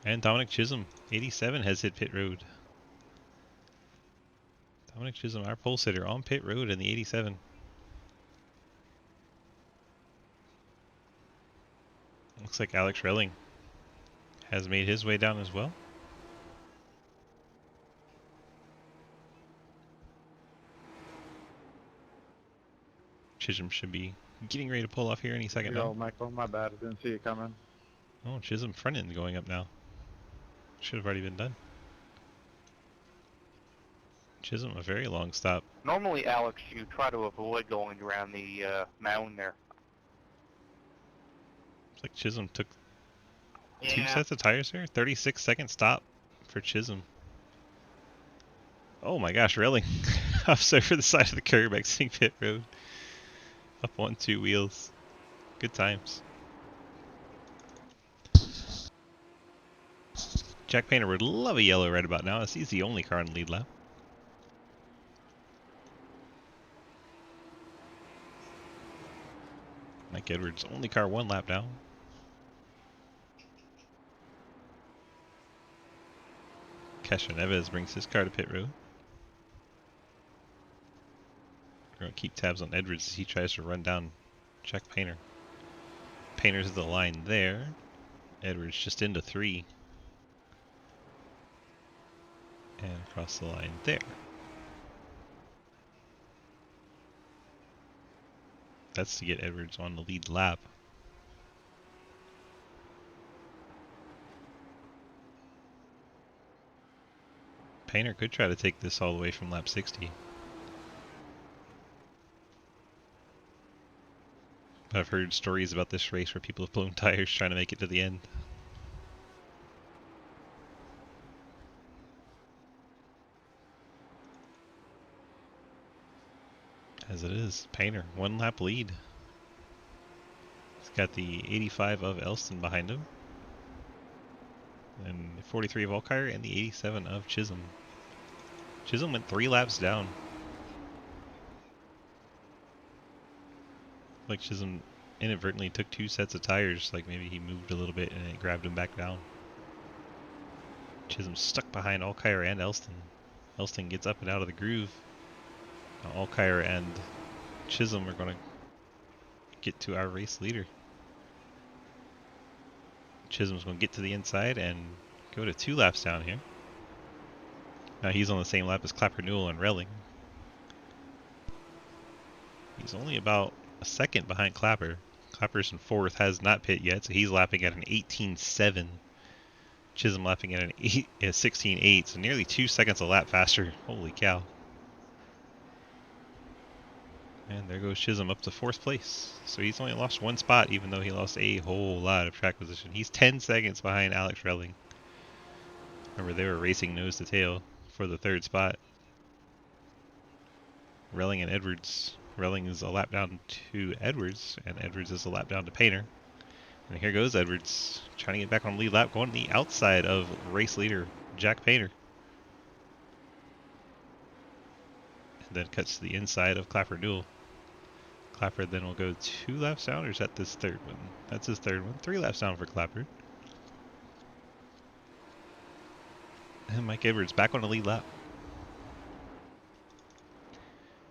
And Dominic Chisholm, 87, has hit pit road. Dominic Chisholm, our pole sitter, on pit road in the 87. Looks like Alex Relling has made his way down as well. Chisholm should be getting ready to pull off here any second now. Oh, Michael, my bad. I didn't see it coming. Oh, Chisholm front end going up now. Should have already been done. Chisholm, a very long stop. Normally, Alex, you try to avoid going around the mound there. It's like Chisholm took 2 Yeah. sets of tires here. 36-second stop for Chisholm. Oh my gosh, Relling. Off over the side of the curb, exiting pit road. Up on 2 wheels. Good times. Jack Painter would love a yellow right about now, as he's the only car in the lead lap. Mike Edwards, only car 1 lap down. Castro Neves brings his car to pit road. We're going to keep tabs on Edwards as he tries to run down Jack Painter. Painter's at the line there. Edwards just into 3. And across the line there. That's to get Edwards on the lead lap. Painter could try to take this all the way from lap 60. But I've heard stories about this race where people have blown tires trying to make it to the end. As it is, Painter, 1 lap lead. He's got the 85 of Elston behind him. And 43 of Alkire and the 87 of Chisholm. Chisholm went 3 laps down. Like Chisholm inadvertently took 2 sets of tires, like maybe he moved a little bit and it grabbed him back down. Chisholm's stuck behind Alkire and Elston. Elston gets up and out of the groove. Now Alkire and Chisholm are going to get to our race leader. Chisholm's going to get to the inside and go to 2 laps down here. Now he's on the same lap as Clapper Newell and Relling. He's only about a second behind Clapper. Clapper's in 4th, has not pit yet, so he's lapping at an 18.7. Chisholm lapping at an 16.8, so nearly 2 seconds a lap faster. Holy cow. And there goes Chisholm up to 4th place. So he's only lost 1 spot, even though he lost a whole lot of track position. He's 10 seconds behind Alex Relling. Remember, they were racing nose to tail for the 3rd spot. Relling and Edwards. Relling is a lap down to Edwards, and Edwards is a lap down to Painter. And here goes Edwards, trying to get back on lead lap, going to the outside of race leader Jack Painter. And then cuts to the inside of Clapper Newell. Clapper then will go 2 laps down, or is that this 3rd one? That's his 3rd one. 3 laps down for Clapper. And Mike Edwards back on the lead lap.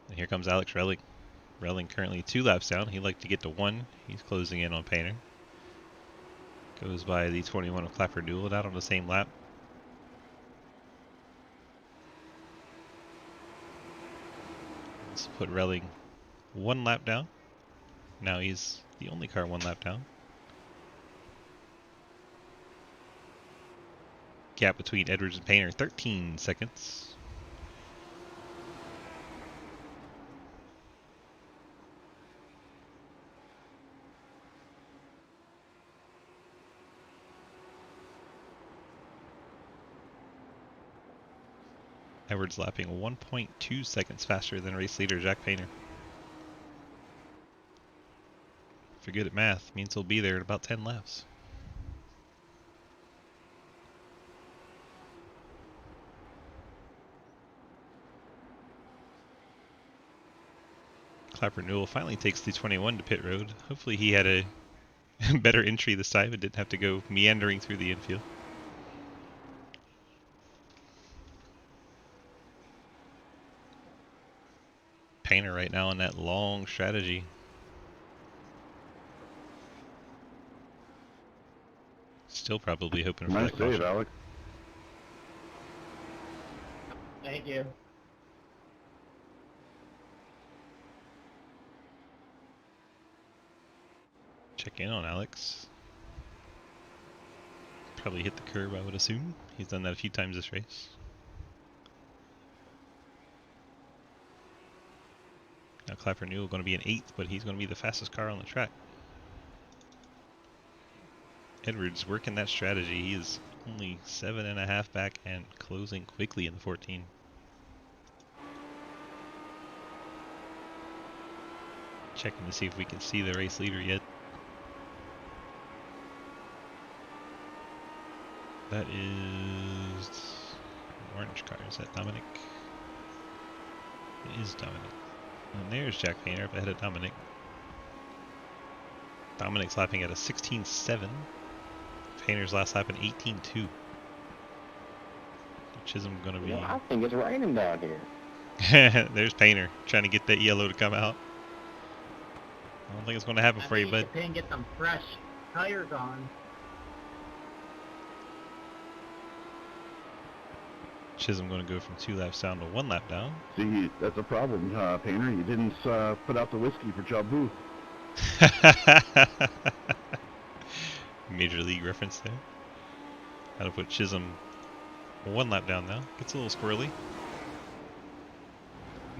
And here comes Alex Relling. Relling currently 2 laps down. He'd like to get to 1. He's closing in on Painter. Goes by the 21 of Clapper Newell, out on the same lap. Let's put Relling 1 lap down. Now he's the only car 1 lap down. Gap between Edwards and Painter, 13 seconds. Edwards lapping 1.2 seconds faster than race leader Jack Painter. If you're good at math, means he'll be there in about 10 laps. Clapper Newell finally takes the 21 to pit road. Hopefully he had a better entry this time and didn't have to go meandering through the infield. Painter right now on that long strategy. Still probably hoping for Nice that save, caution. Alex. Thank you. Check in on Alex. Probably hit the curb, I would assume. He's done that a few times this race. Now Clapper Newell going to be in 8th, but he's going to be the fastest car on the track. Edwards working that strategy. He is only 7.5 back and closing quickly in the 14. Checking to see if we can see the race leader yet. That is an orange car. Is that Dominic? It is Dominic. And there's Jack Painter up ahead of Dominic. Dominic's lapping at a 16.7. Painter's last lap an 18.2. Chisholm gonna be. I think it's raining down here. There's Painter trying to get that yellow to come out. I don't think it's gonna happen for you, bud. Can get some fresh tires on. Chisholm going to go from 2 laps down to 1 lap down. See, that's a problem, Painter. You didn't put out the whiskey for Job Booth. Major League reference there. How to put Chisholm one lap down now. Gets a little squirrely.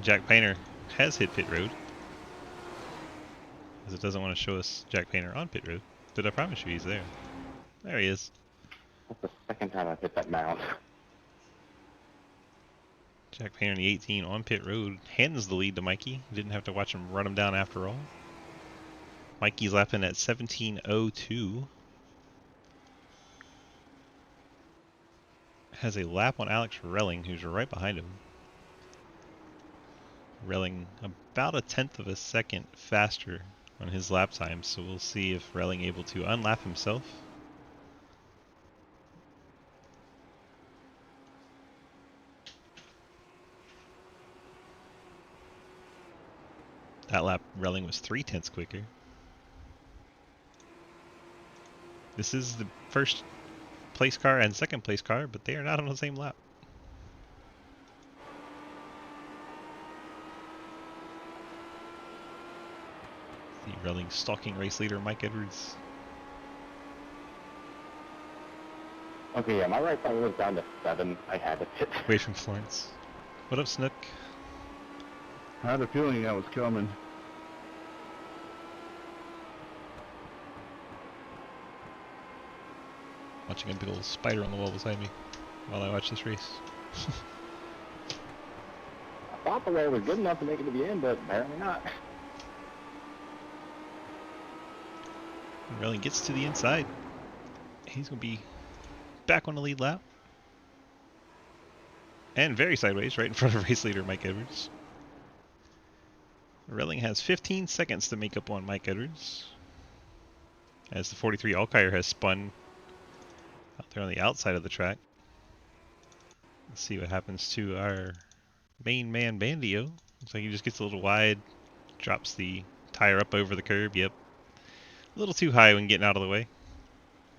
Jack Painter has hit pit road. Because it doesn't want to show us Jack Painter on pit road. Did I promise you he's there? There he is. That's the second time I've hit that mound. Jack Painter in the 18 on pit road hands the lead to Mikey. Didn't have to watch him run him down after all. Mikey's lapping at 17:02. Has a lap on Alex Relling, who's right behind him. Relling about a tenth of a second faster on his lap time, so we'll see if Relling able to unlap himself. That lap, Relling was 3/10 quicker. This is the first place car and second place car, but they are not on the same lap. The Relling stalking race leader Mike Edwards. Okay, yeah, my right tire was down to 7. I had to pit. Away from Florence. What up, Snook? I had a feeling that was coming. Watching a big old spider on the wall beside me while I watch this race. I thought the way was good enough to make it to the end, but apparently not. And Relling gets to the inside. He's going to be back on the lead lap. And very sideways, right in front of race leader Mike Edwards. Relling has 15 seconds to make up on Mike Edwards. As the 43 Alkire has spun out there on the outside of the track. Let's see what happens to our main man Bandio. Looks like he just gets a little wide, drops the tire up over the curb. Yep. A little too high when getting out of the way.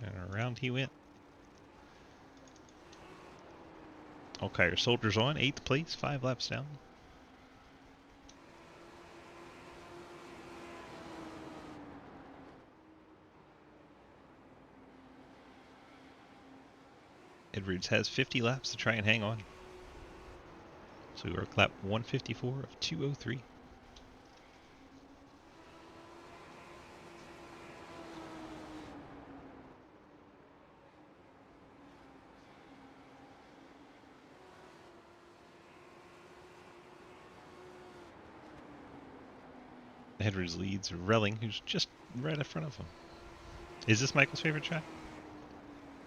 And around he went. Alkire soldiers on, 8th place, 5 laps down. Edwards has 50 laps to try and hang on. So we work lap 154 of 203. Edwards leads Relling, who's just right in front of him. Is this Michael's favorite track?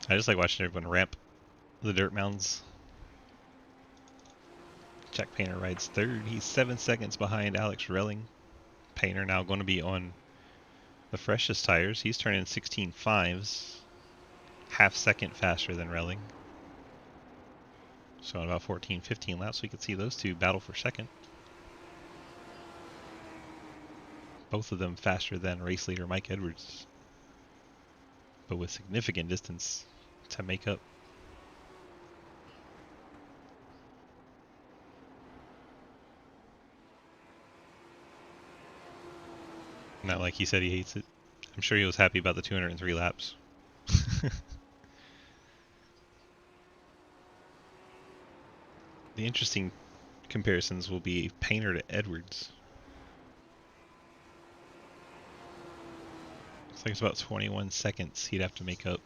I just like watching everyone ramp the dirt mounds. Jack Painter rides third. He's 7 seconds behind Alex Relling. Painter now going to be on the freshest tires. He's turning 16.5s. Half second faster than Relling. So in about 14, 15 laps we could see those two battle for second. Both of them faster than race leader Mike Edwards. But with significant distance to make up. Not like he said he hates it. I'm sure he was happy about the 203 laps. The interesting comparisons will be Painter to Edwards. Looks like it's about 21 seconds he'd have to make up.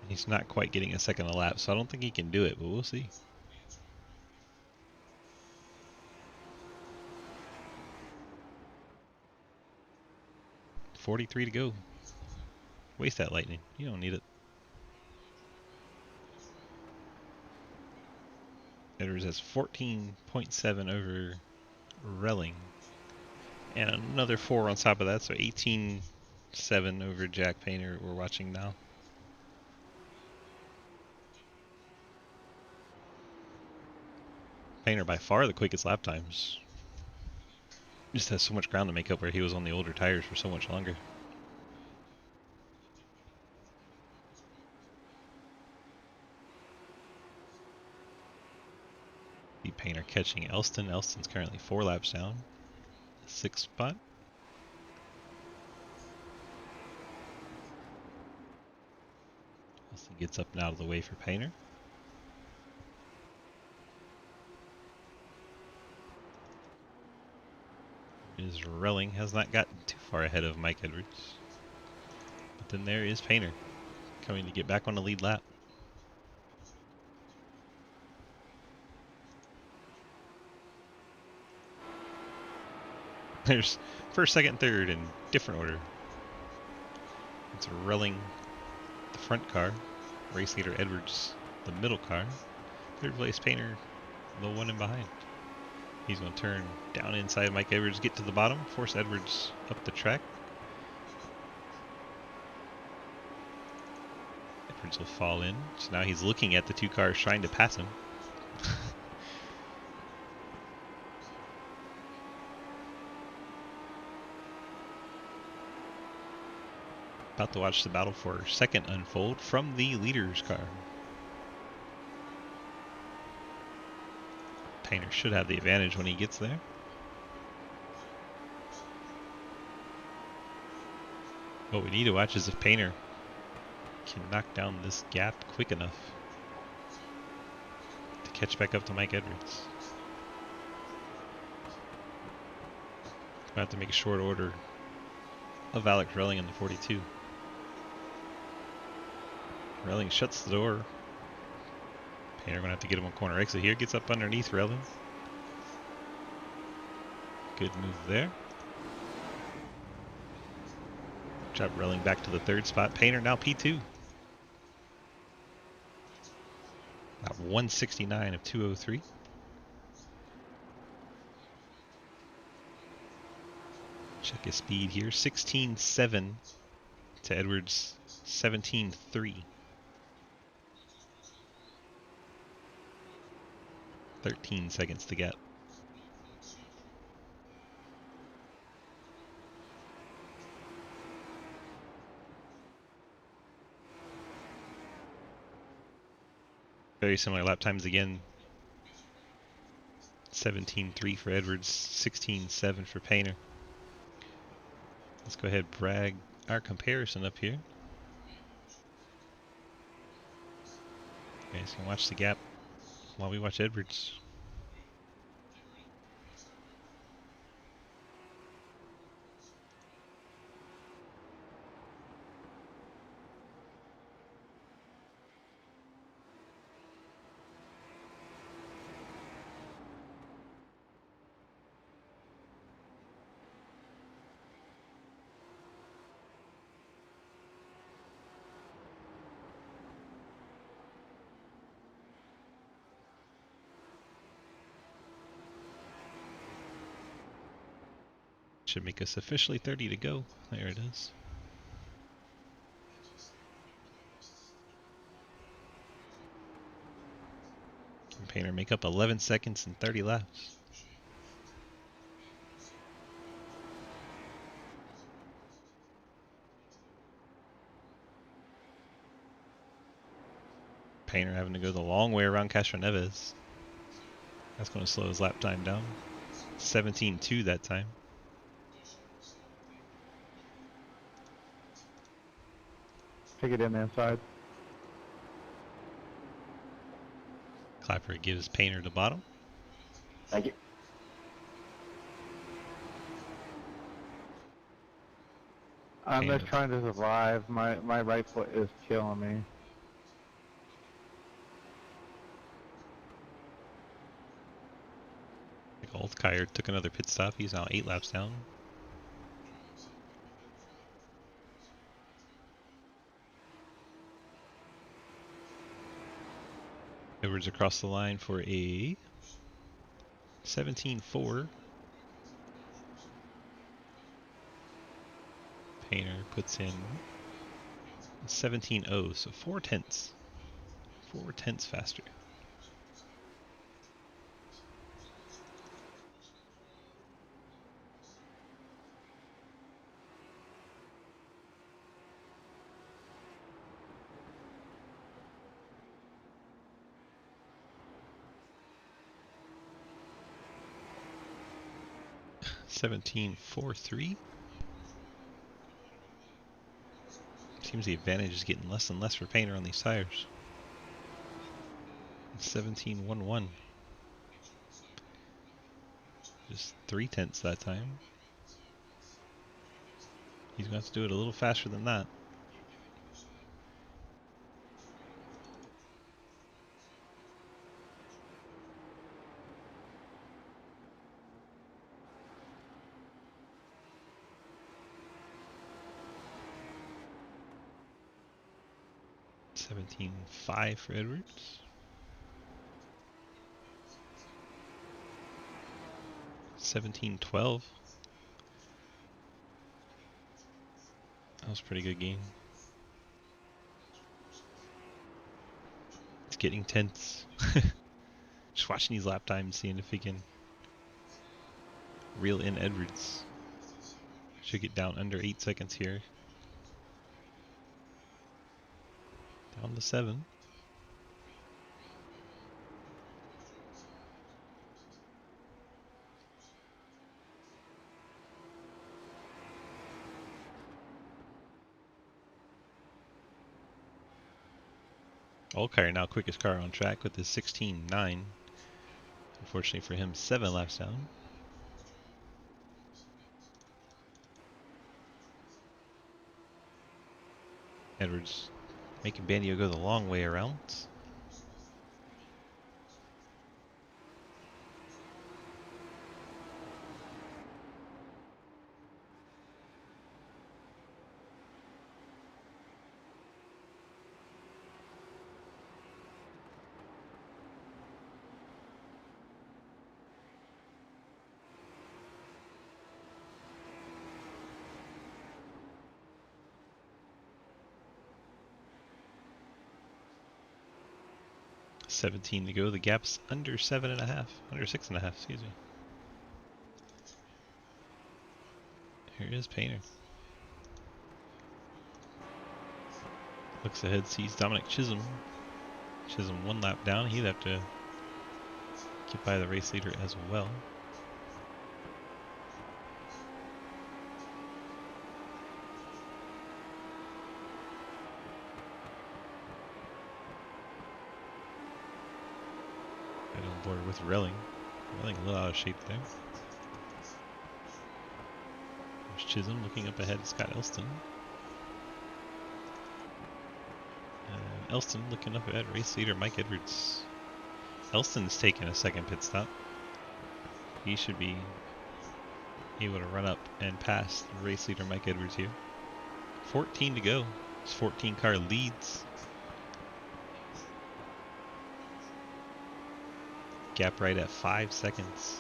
He's not quite getting a second a lap, so I don't think he can do it, but we'll see. $43 to go. Waste that lightning. You don't need it. Edwards has 14.7 over Relling. And another 4 on top of that, so 18.7 over Jack Painter we're watching now. Painter by far the quickest lap times. Just has so much ground to make up where he was on the older tires for so much longer. The Painter catching Elston. Elston's currently 4 laps down. 6th spot. Elston gets up and out of the way for Painter. Is Relling has not gotten too far ahead of Mike Edwards. But then there is Painter coming to get back on the lead lap. There's first, second, third in different order. It's Relling, the front car. Race leader Edwards, the middle car. Third place Painter, the one in behind. He's going to turn down inside Mike Edwards, get to the bottom, force Edwards up the track. Edwards will fall in. So now he's looking at the 2 cars trying to pass him. About to watch the battle for second unfold from the leader's car. Painter should have the advantage when he gets there. What we need to watch is if Painter can knock down this gap quick enough to catch back up to Mike Edwards. Gonna have to make a short order of Alex Relling in the 42. Relling shuts the door. Painter gonna have to get him on corner exit here. Gets up underneath Relling. Good move there. Drop Relling back to the 3rd spot. Painter now P2. About 169 of 203. Check his speed here. 16.7 to Edwards 17.3. 13 seconds to gap. Very similar lap times again. 17.3 for Edwards, 16.7 for Painter. Let's go ahead and brag our comparison up here. You guys can watch the gap while we watch Edwards. Should make us officially 30 to go. There it is. Can Painter make up 11 seconds in 30 laps? Painter having to go the long way around Castro Neves. That's going to slow his lap time down. 17.2 that time. Take it in the inside. Clapper gives Painter the bottom. Thank you. I'm Painter. just trying to survive. My right foot is killing me. Altkire took another pit stop. He's now 8 laps down. Edwards across the line for a 17.4. Painter puts in 17.0, so 4 tenths. 4 tenths faster. 17.43. Seems the advantage is getting less and less for Painter on these tires. 17.11. Just 0.3 that time. He's going to have to do it a little faster than that. $17.5 for Edwards. 17.12. That was a pretty good game. It's getting tense. Just watching these lap times, seeing if he can reel in Edwards. Should get down under 8 seconds here. Down to 7. Allcar now quickest car on track with his 16.9. Unfortunately for him, 7 laps down. Edwards making Bandio go the long way around. $17 to go. The gap's under 7.5, under 6.5, excuse me. Here is Painter. Looks ahead, sees Dominic Chisholm. Chisholm 1 lap down. He'd have to get by the race leader as well. Right on board with Relling. Relling a little out of shape there. There's Chisholm looking up ahead, Scott Elston. Elston looking up ahead, race leader Mike Edwards. Elston's taking a second pit stop. He should be able to run up and pass the race leader Mike Edwards here. 14 to go. This 14 car leads. Gap right at 5 seconds.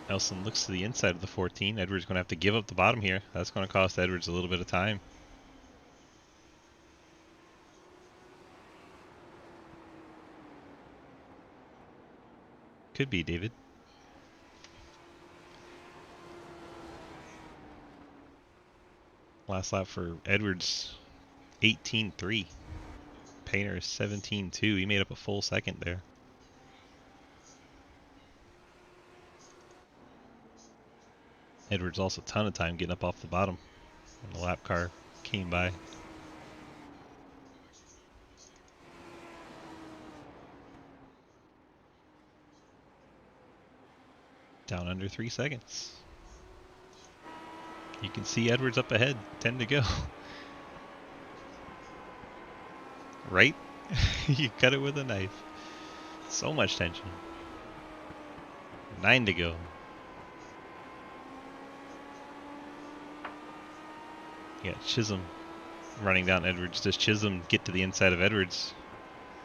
Nelson looks to the inside of the 14. Edwards going to have to give up the bottom here. That's going to cost Edwards a little bit of time. Could be, David. Last lap for Edwards, 18.3. Painter is 17.2. He made up a full second there. Edwards also a ton of time getting up off the bottom when the lap car came by. Down under 3 seconds. You can see Edwards up ahead, 10 to go. Right? You cut it with a knife. So much tension. 9 to go. Yeah, Chisholm running down Edwards. Does Chisholm get to the inside of Edwards?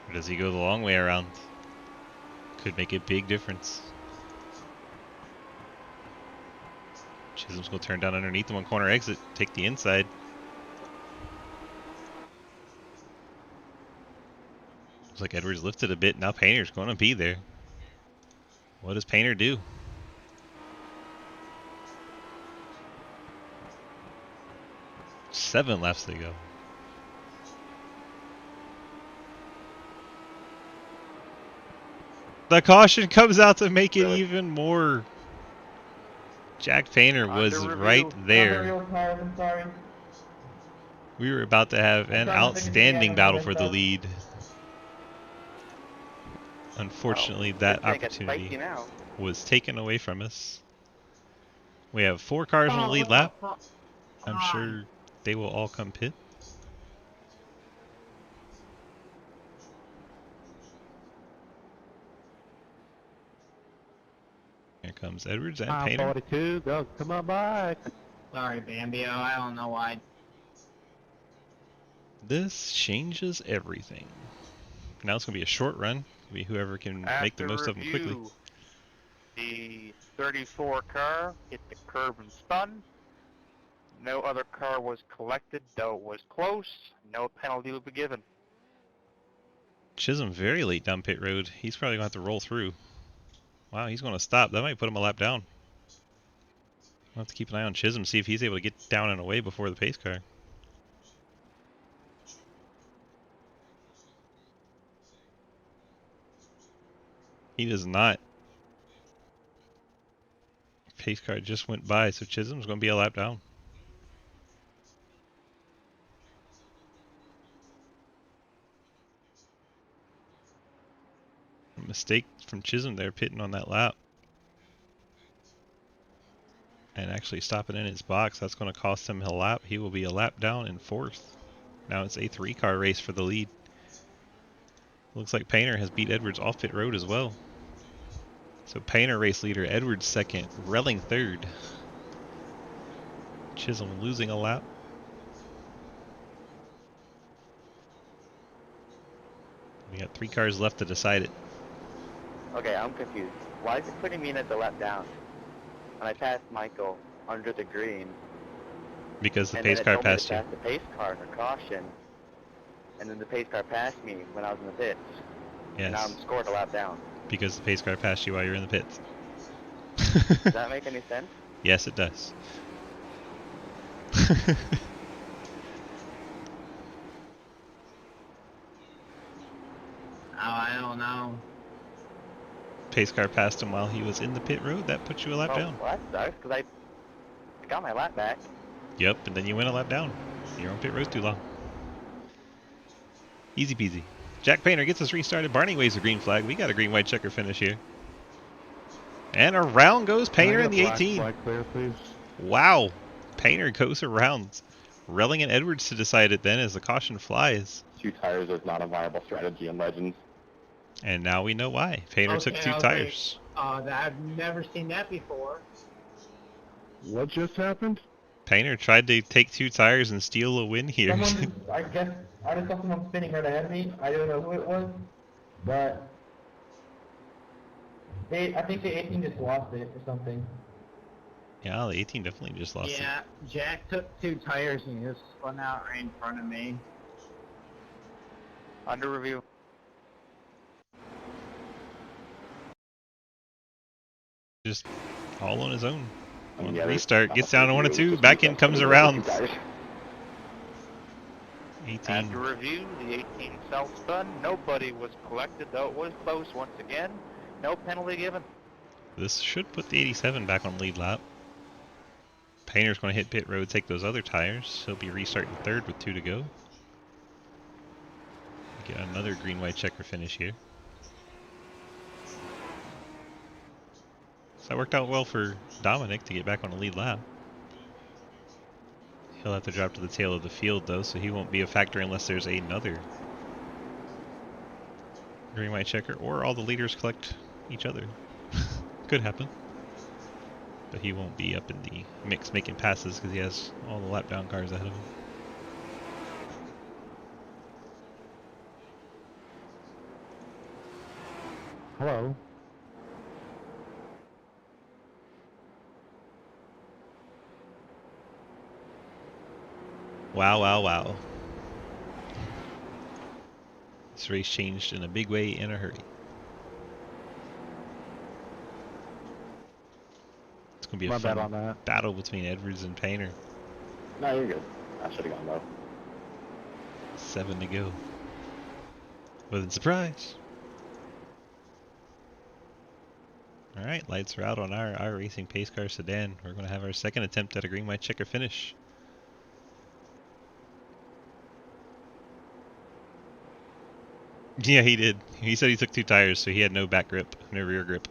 Or does he go the long way around? Could make a big difference. Chisholm's going to turn down underneath the 1 corner exit, take the inside. Looks like Edwards lifted a bit. Now Painter's going to be there. What does Painter do? 7 laps to go. The caution comes out to make it Really? even more. Jack Painter was Under right review. there. I'm sorry. We were about to have an outstanding battle for the lead. Unfortunately, that It's gonna get opportunity spicy now. was taken away from us. We have 4 cars on the Oh, lead what lap. the fuck? I'm sure they will all come pit. Here comes Edwards and Mile Painter. 42, go, come on back. Sorry, Bambio. I don't know why. This changes everything. Now it's going to be a short run. It'll be whoever can make the After most of them quickly. review, the 34 car hit the curb and spun. No other car was collected, though it was close. No penalty will be given. Chisholm very late down pit road. He's probably going to have to roll through. Wow, he's going to stop. That might put him a lap down. We'll have to keep an eye on Chisholm, see if he's able to get down and away before the pace car. He does not. Pace car just went by, so Chisholm's going to be a lap down. A mistake from Chisholm there, pitting on that lap. And actually stopping in his box, that's going to cost him a lap. He will be a lap down in 4th. Now it's a 3-car race for the lead. Looks like Painter has beat Edwards off pit road as well. So Painter race leader, Edwards 2nd, Relling 3rd. Chisholm losing a lap. We got 3 cars left to decide it. Okay, I'm confused. Why is it putting me in at the lap down? When I passed Michael under the green, Because the and pace then it car told me passed to you. pass the pace car for caution, and then the pace car passed me when I was in the pits. And now Yes, I'm scored a lap down. because the pace car passed you while you're in the pits. Does that make any sense? Yes, it does. Oh, I don't know. Pace car passed him while he was in the pit road. That puts you a lap Oh, down. well, that sucks, because I got my lap back. Yep, and then you went a lap down. You're on pit road too long. Easy peasy. Jack Painter gets us restarted. Barney waves a green flag. We got a green-white checker finish here. And around goes Painter in the 18. Flag clear, please. Wow. Painter goes around. Relling and Edwards to decide it then as the caution flies. 2 tires is not a viable strategy in Legends. And now we know why. Painter took 2 Okay. tires. I've never seen that before. What just happened? Painter tried to take 2 tires and steal a win here. I guess, I just saw someone spinning right ahead of me. I don't know who it was, but I think the 18 just lost it or something. Yeah, the 18 definitely just lost it. Yeah, Jack took 2 tires and he just spun out right in front of me. Under review. Just all on his own. On the Yeah, restart, there's gets down to 1 and nothing 2, just back because in comes of the around. 2 tires. 18. After review, the 18 self-spun. Nobody was collected, though it was close once again. No penalty given. This should put the 87 back on lead lap. Painter's going to hit pit road, take those other tires. He'll be restarting 3rd with 2 to go. Get another green-white checker finish here. So that worked out well for Dominic to get back on the lead lap. He'll have to drop to the tail of the field though, so he won't be a factor unless there's another green-white checker, or all the leaders collect each other. Could happen. But he won't be up in the mix making passes because he has all the lap down cars ahead of him. Hello. Wow, wow, wow. This race changed in a big way in a hurry. It's going to be a My bad fun on that. battle between Edwards and Painter. No, you're good. I should have gone low. 7 to go. Wasn't surprised. Alright, lights are out on our racing pace car sedan. We're going to have our second attempt at a green white checker finish. Yeah, he did. He said he took 2 tires, so he had no back grip, no rear grip.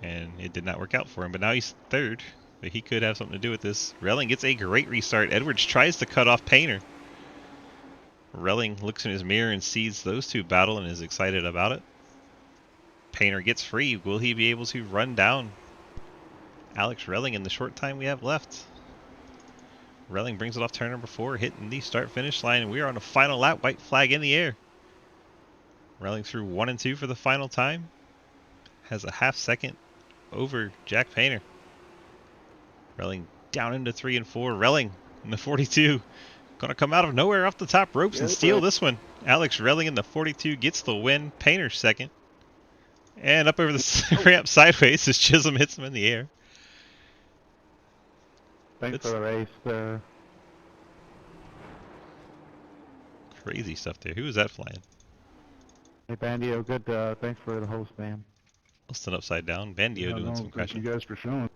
And it did not work out for him, but now he's third. But he could have something to do with this. Relling gets a great restart. Edwards tries to cut off Painter. Relling looks in his mirror and sees those two battle and is excited about it. Painter gets free. Will he be able to run down Alex Relling in the short time we have left? Relling brings it off turn number 4, hitting the start-finish line, and we are on a final lap. White flag in the air. Relling through 1 and 2 for the final time. Has a half second over Jack Painter. Relling down into 3 and 4. Relling in the 42. Gonna come out of nowhere off the top ropes and steal this one. Alex Relling in the 42 gets the win. Painter second. And up over the ramp sideways as Chisholm hits him in the air. Thanks for the race. Crazy stuff there. Who was that flying? Hey, Bandio, good. Thanks for the host, man. Austin upside down. Bandio Yeah, doing no, some thank you crashing. guys for showing.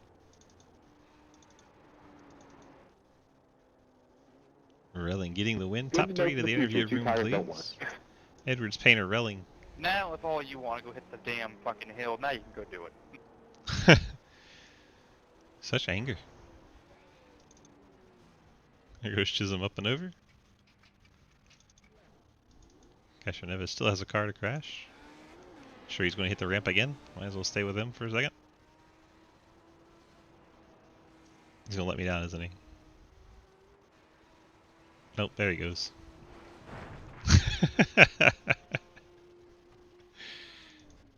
Relling getting the win. Good Top to know 3 for to the the future, interview 2 room, tires don't please. work. Edwards, Painter, Relling. Now, if all you want to go hit the damn fucking hill, now you can go do it. Such anger. There goes Chisholm up and over. Castroneves still has a car to crash. Sure he's going to hit the ramp again. Might as well stay with him for a second. He's going to let me down, isn't he? Nope, there he goes.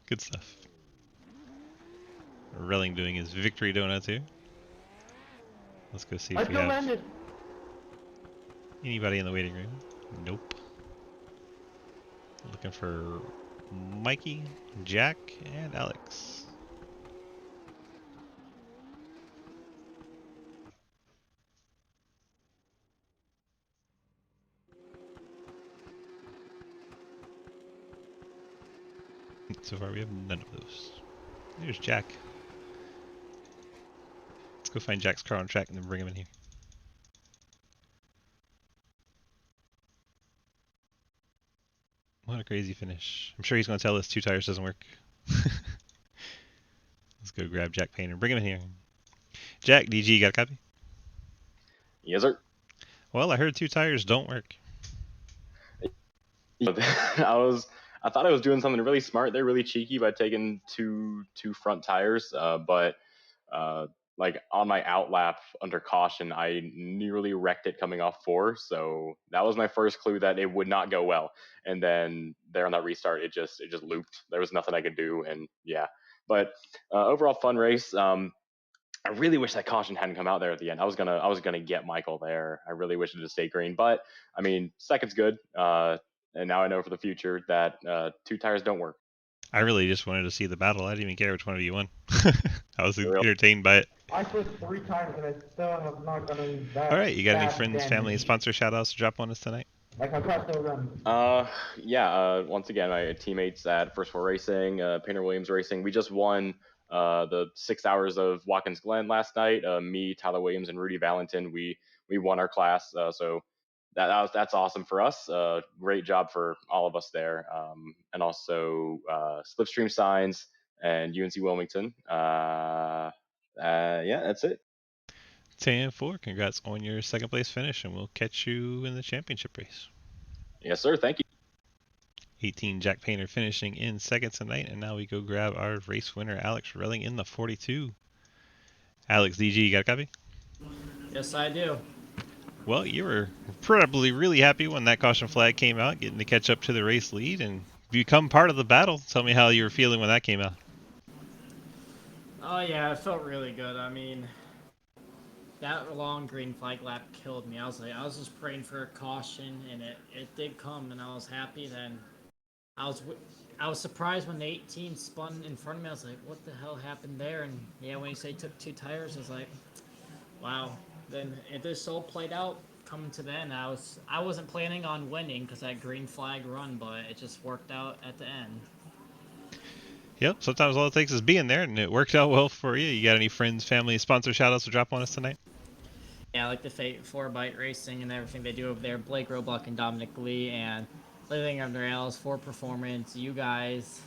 Good stuff. Relling doing his victory donuts here. Let's go see I if we still have landed. anybody in the waiting room. Nope. Looking for Mikey, Jack, and Alex. So far we have none of those. There's Jack. Let's go find Jack's car on track and then bring him in here. What a crazy finish. I'm sure he's going to tell us 2 tires doesn't work. Let's go grab Jack Painter. Bring him in here. Jack, DG, got a copy? Yes, sir. Well, I heard 2 tires don't work. I thought I was doing something really smart. They're really cheeky by taking two front tires, but like on my out lap under caution, I nearly wrecked it coming off 4. So that was my first clue that it would not go well. And then there on that restart, it just looped. There was nothing I could do, and yeah. But overall, fun race. I really wish that caution hadn't come out there at the end. I was gonna get Michael there. I really wish it had stayed green, but I mean, second's good. And now I know for the future that 2 tires don't work. I really just wanted to see the battle. I didn't even care which one of you won. I was Really? entertained by it. I switched 3 times and I still have not gotten that. Alright, you got any bad friends, damage. family, and sponsor shoutouts to drop on us tonight? Like I crashed no run. Yeah. Once again, my teammates at First Four Racing, Painter Williams Racing, we just won the 6 hours of Watkins Glen last night. Me, Tyler Williams, and Rudy Valentin, we won our class. So that's awesome for us. Great job for all of us there. And also Slipstream Signs and UNC Wilmington. Yeah, that's it. 10-4. Congrats on your second place finish, and we'll catch you in the championship race. Yes, sir. Thank you. 18 Jack Painter finishing in second tonight, and now we go grab our race winner Alex Relling in the 42. Alex, DG, you got a copy? Yes, I do. Well, you were probably really happy when that caution flag came out, getting to catch up to the race lead and become part of the battle. Tell me how you were feeling when that came out. Oh yeah, it felt really good. I mean, that long green flag lap killed me. I was just praying for a caution, and it did come, and I was happy. Then I was surprised when the 18 spun in front of me. I was like, what the hell happened there? And yeah, when you say took 2 tires, I was like, wow. Then it just all played out coming to the end. I wasn't planning on winning because that green flag run, but it just worked out at the end. Yep, sometimes all it takes is being there, and it worked out well for you. You got any friends, family, sponsor shout-outs to drop on us tonight? Yeah, like the Fate 4-Byte Racing and everything they do over there. Blake Roebuck and Dominic Lee and Living Under Rails, For Performance, you guys,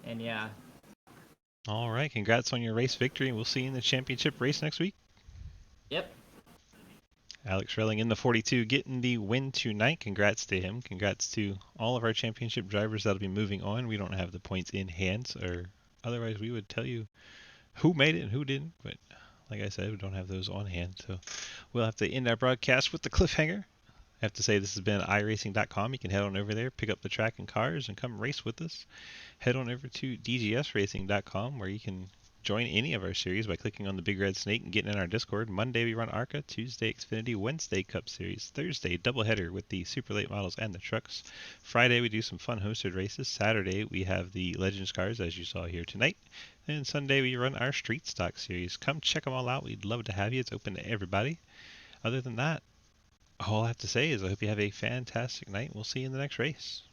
and yeah. All right, congrats on your race victory, and we'll see you in the championship race next week. Yep. Alex Relling in the 42 getting the win tonight. Congrats to him. Congrats to all of our championship drivers that'll be moving on. We don't have the points in hand, or otherwise we would tell you who made it and who didn't. But like I said, we don't have those on hand, so we'll have to end our broadcast with the cliffhanger. I have to say this has been iRacing.com. You can head on over there, pick up the track and cars, and come race with us. Head on over to DGSRacing.com where you can join any of our series by clicking on the big red snake and getting in our Discord. Monday we run ARCA, Tuesday Xfinity, Wednesday Cup Series, Thursday doubleheader with the super late models and the trucks. Friday we do some fun hosted races. Saturday we have the Legends cars as you saw here tonight. And Sunday we run our Street Stock Series. Come check them all out. We'd love to have you. It's open to everybody. Other than that, all I have to say is I hope you have a fantastic night. We'll see you in the next race.